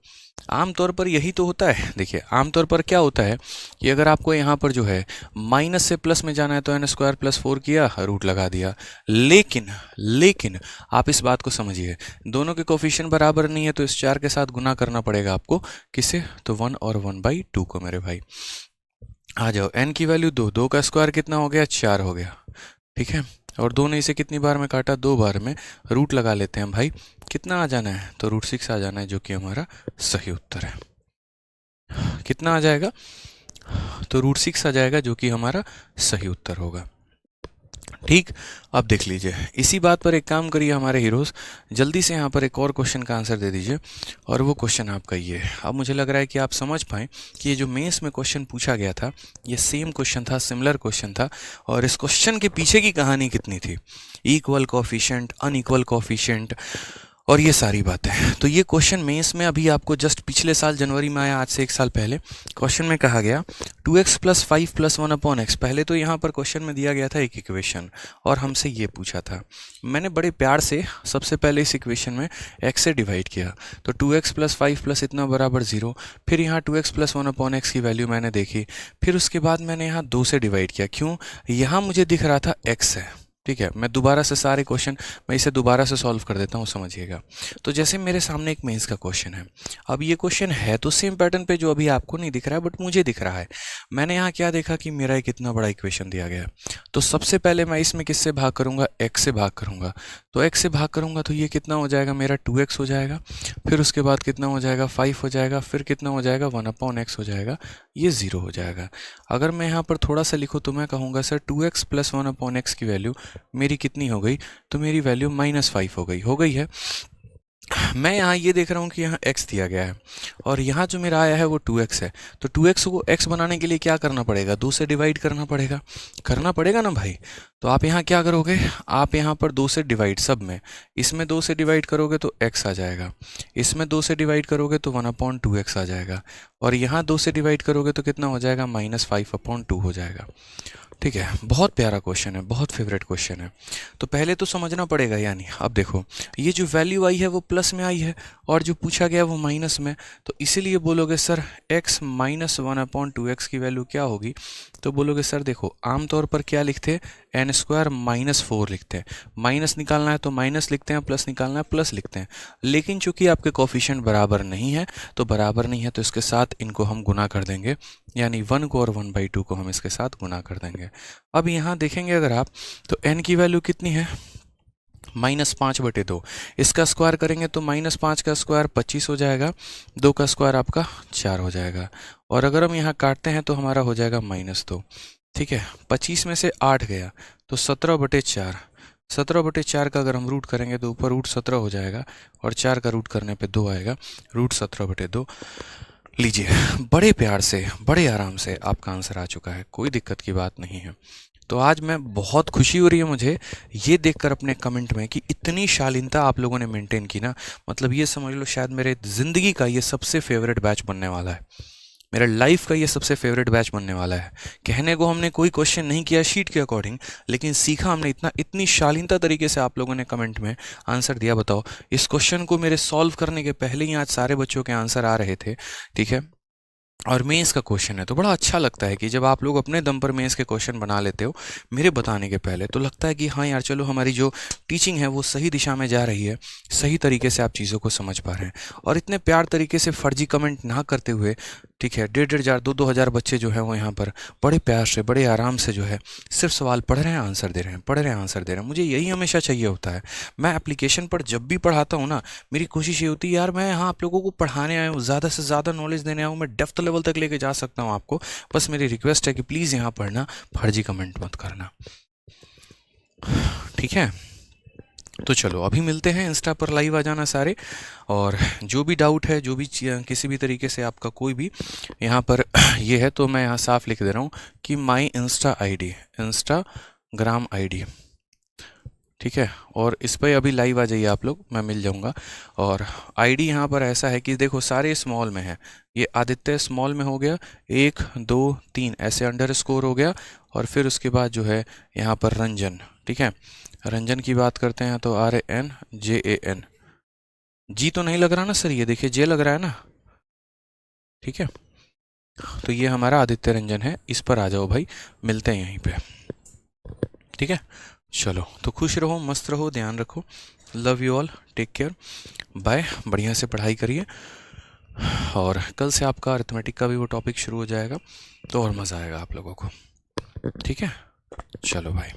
आमतौर पर यही तो होता है। देखिए आमतौर पर क्या होता है कि अगर आपको यहाँ पर जो है माइनस से प्लस में जाना है तो n² + 4 किया, रूट लगा दिया। लेकिन आप इस बात को समझिए, दोनों के कोफिशिएंट बराबर नहीं है तो इस 4 के साथ गुना करना पड़ेगा आपको। किसे? तो 1 और 1/2 को मेरे भाई। आ जाओ, n की वैल्यू 2, 2 का स्क्वायर कितना हो गया? 4 हो गया। ठीक है, और 2 ने इसे कितनी बार में काटा? 2 बार में। रूट लगा लेते हैं भाई, कितना आ जाना है? तो √6 आ जाना है, जो कि हमारा सही उत्तर है। कितना आ जाएगा? तो √6 आ जाएगा, जो कि हमारा सही उत्तर होगा। ठीक, अब देख लीजिए, इसी बात पर एक काम करिए हमारे हीरोज, जल्दी से यहाँ पर एक और क्वेश्चन का आंसर दे दीजिए, और वो क्वेश्चन आपका ये है। अब मुझे लग रहा है कि आप समझ पाएँ कि ये जो मेंस में क्वेश्चन पूछा गया था ये सेम क्वेश्चन था, सिमिलर क्वेश्चन था, और इस क्वेश्चन के पीछे की कहानी कितनी थी? इक्वल कोफिशिएंट, अनइक्वल कोफिशिएंट, और ये सारी बातें। तो ये क्वेश्चन मेंस में अभी आपको जस्ट पिछले साल जनवरी में आया, आज से 1 साल पहले। क्वेश्चन में कहा गया 2x + 5 + 1/x। पहले तो यहाँ पर क्वेश्चन में दिया गया था एक इक्वेशन, और हमसे ये पूछा था। मैंने बड़े प्यार से सबसे पहले इस इक्वेशन में x से डिवाइड किया, तो 2x + 5 + इतना बराबर 0। फिर यहाँ 2x + 1/x की वैल्यू मैंने देखी, फिर उसके बाद मैंने यहाँ 2 से डिवाइड किया। क्यों? यहाँ मुझे दिख रहा था x है। ठीक है, मैं दोबारा से सारे क्वेश्चन मैं इसे दोबारा से सॉल्व कर देता हूँ, समझिएगा। तो जैसे मेरे सामने एक मेंस का क्वेश्चन है, अब ये क्वेश्चन है तो सेम पैटर्न पे जो अभी आपको नहीं दिख रहा है बट मुझे दिख रहा है। मैंने यहाँ क्या देखा कि मेरा एक इतना बड़ा इक्वेशन दिया गया है, तो सबसे पहले मैं इसमें किससे भाग करूँगा? x से भाग करूँगा। तो x से भाग करूँगा तो ये कितना हो जाएगा? मेरा 2x हो जाएगा। फिर उसके बाद कितना हो जाएगा? 5 हो जाएगा। फिर कितना हो जाएगा? 1/x हो जाएगा। ये 0 हो जाएगा। अगर मैं यहाँ पर थोड़ा सा लिखूँ तो मैं कहूँगा सर 2x + 1/x की वैल्यू मेरी कितनी हो गई? तो मेरी वैल्यू -5 हो गई है। मैं यहाँ ये देख रहा हूँ कि यहाँ x दिया गया है, और यहाँ जो मेरा आया है वो 2x है। तो 2x को x बनाने के लिए क्या करना पड़ेगा? 2 से डिवाइड करना पड़ेगा ना भाई। तो आप यहाँ क्या करोगे? आप यहाँ पर 2 से डिवाइड, सब में इसमें 2 से डिवाइड करोगे तो x आ जाएगा, इसमें 2 से डिवाइड करोगे तो 1/2x आ जाएगा, और यहाँ 2 से डिवाइड करोगे तो कितना हो जाएगा? -5/2 हो जाएगा। ठीक है, बहुत प्यारा क्वेश्चन है, बहुत फेवरेट क्वेश्चन है। तो पहले तो समझना पड़ेगा, यानी अब देखो ये जो वैल्यू आई है वो प्लस में आई है और जो पूछा गया वो माइनस में, तो इसीलिए बोलोगे सर x माइनस 1/2x की वैल्यू क्या होगी। तो बोलोगे सर देखो आमतौर पर क्या लिखते हैं, एन स्क्वायर माइनस 4 लिखते हैं, माइनस निकालना है तो माइनस लिखते हैं, प्लस निकालना है प्लस लिखते हैं। लेकिन चूंकि आपके कोफिशिएंट बराबर नहीं है तो बराबर नहीं है तो इसके साथ इनको हम गुना कर देंगे, यानी 1 को और 1/2 को हम इसके साथ गुना कर देंगे। अब यहाँ देखेंगे अगर आप, तो n की वैल्यू कितनी है, -5/2। इसका स्क्वायर करेंगे तो -5 का स्क्वायर 25 हो जाएगा, 2 का स्क्वायर आपका 4 हो जाएगा, और अगर हम यहाँ काटते हैं तो हमारा हो जाएगा -2। ठीक है, 25 में से 8 गया तो 17/4, 17/4 का अगर हम रूट करेंगे तो ऊपर √17 हो जाएगा और 4 का रूट करने पे 2 आएगा, √17/2। लीजिए, बड़े प्यार से बड़े आराम से आपका आंसर आ चुका है, कोई दिक्कत की बात नहीं है। तो आज मैं बहुत खुशी हो रही है मुझे ये देखकर अपने कमेंट में कि इतनी शालीनता आप लोगों ने मेंटेन की ना, मतलब ये समझ लो शायद मेरे ज़िंदगी का ये सबसे फेवरेट बैच बनने वाला है, मेरा लाइफ का ये सबसे फेवरेट बैच बनने वाला है। कहने को हमने कोई क्वेश्चन नहीं किया शीट के अकॉर्डिंग, लेकिन सीखा हमने इतनी शालीनता तरीके से आप लोगों ने कमेंट में आंसर दिया। बताओ, इस क्वेश्चन को मेरे सॉल्व करने के पहले ही आज सारे बच्चों के आंसर आ रहे थे। ठीक है, और मेंस का क्वेश्चन है तो बड़ा अच्छा लगता है कि जब आप लोग अपने दम पर मेंस के क्वेश्चन बना लेते हो मेरे बताने के पहले, तो लगता है कि हाँ यार चलो हमारी जो टीचिंग है वो सही दिशा में जा रही है, सही तरीके से आप चीज़ों को समझ पा रहे हैं। और इतने प्यार तरीके से फर्जी कमेंट ना करते हुए, ठीक है, 1,500 2,000 बच्चे जो हैं वो यहाँ पर बड़े प्यार से बड़े आराम से जो है सिर्फ सवाल पढ़ रहे हैं आंसर दे रहे हैं, पढ़ रहे हैं आंसर दे रहे हैं। मुझे यही हमेशा चाहिए होता है। मैं एप्लीकेशन पर जब भी पढ़ाता हूँ ना, मेरी कोशिश ये होती है यार मैं यहाँ आप लोगों को पढ़ाने आया हूँ, ज़्यादा से ज़्यादा नॉलेज देने आया हूँ, मैं डेप्थ लेवल तक लेके जा सकता हूँ आपको। बस मेरी रिक्वेस्ट है कि प्लीज़ यहाँ पढ़ना, फर्जी कमेंट मत करना, ठीक है। तो चलो अभी मिलते हैं, इंस्टा पर लाइव आ जाना सारे, और जो भी डाउट है, जो भी किसी भी तरीके से आपका कोई भी यहाँ पर ये है तो मैं यहाँ साफ लिख दे रहा हूँ कि माई इंस्टा आईडी, इंस्टाग्राम आईडी, ठीक है। और इस पर अभी लाइव आ जाइए आप लोग, मैं मिल जाऊंगा। और आईडी यहाँ पर ऐसा है कि देखो सारे स्मॉल में है, ये आदित्य स्मॉल में हो गया, 1 2 3 ऐसे अंडरस्कोर हो गया, और फिर उसके बाद जो है यहाँ पर रंजन, ठीक है। रंजन की बात करते हैं तो RANJAN, जी तो नहीं लग रहा ना सर, ये देखिए जे लग रहा है ना, ठीक है। तो ये हमारा आदित्य रंजन है, इस पर आ जाओ भाई, मिलते हैं यहीं पे, ठीक है। चलो तो खुश रहो, मस्त रहो, ध्यान रखो, love you all, take care, bye, बढ़िया से पढ़ाई करिए। और कल से आपका अरिथमेटिक का भी वो टॉपिक शुरू हो जाएगा, तो और मज़ा आएगा आप लोगों को, ठीक है। चलो भाई।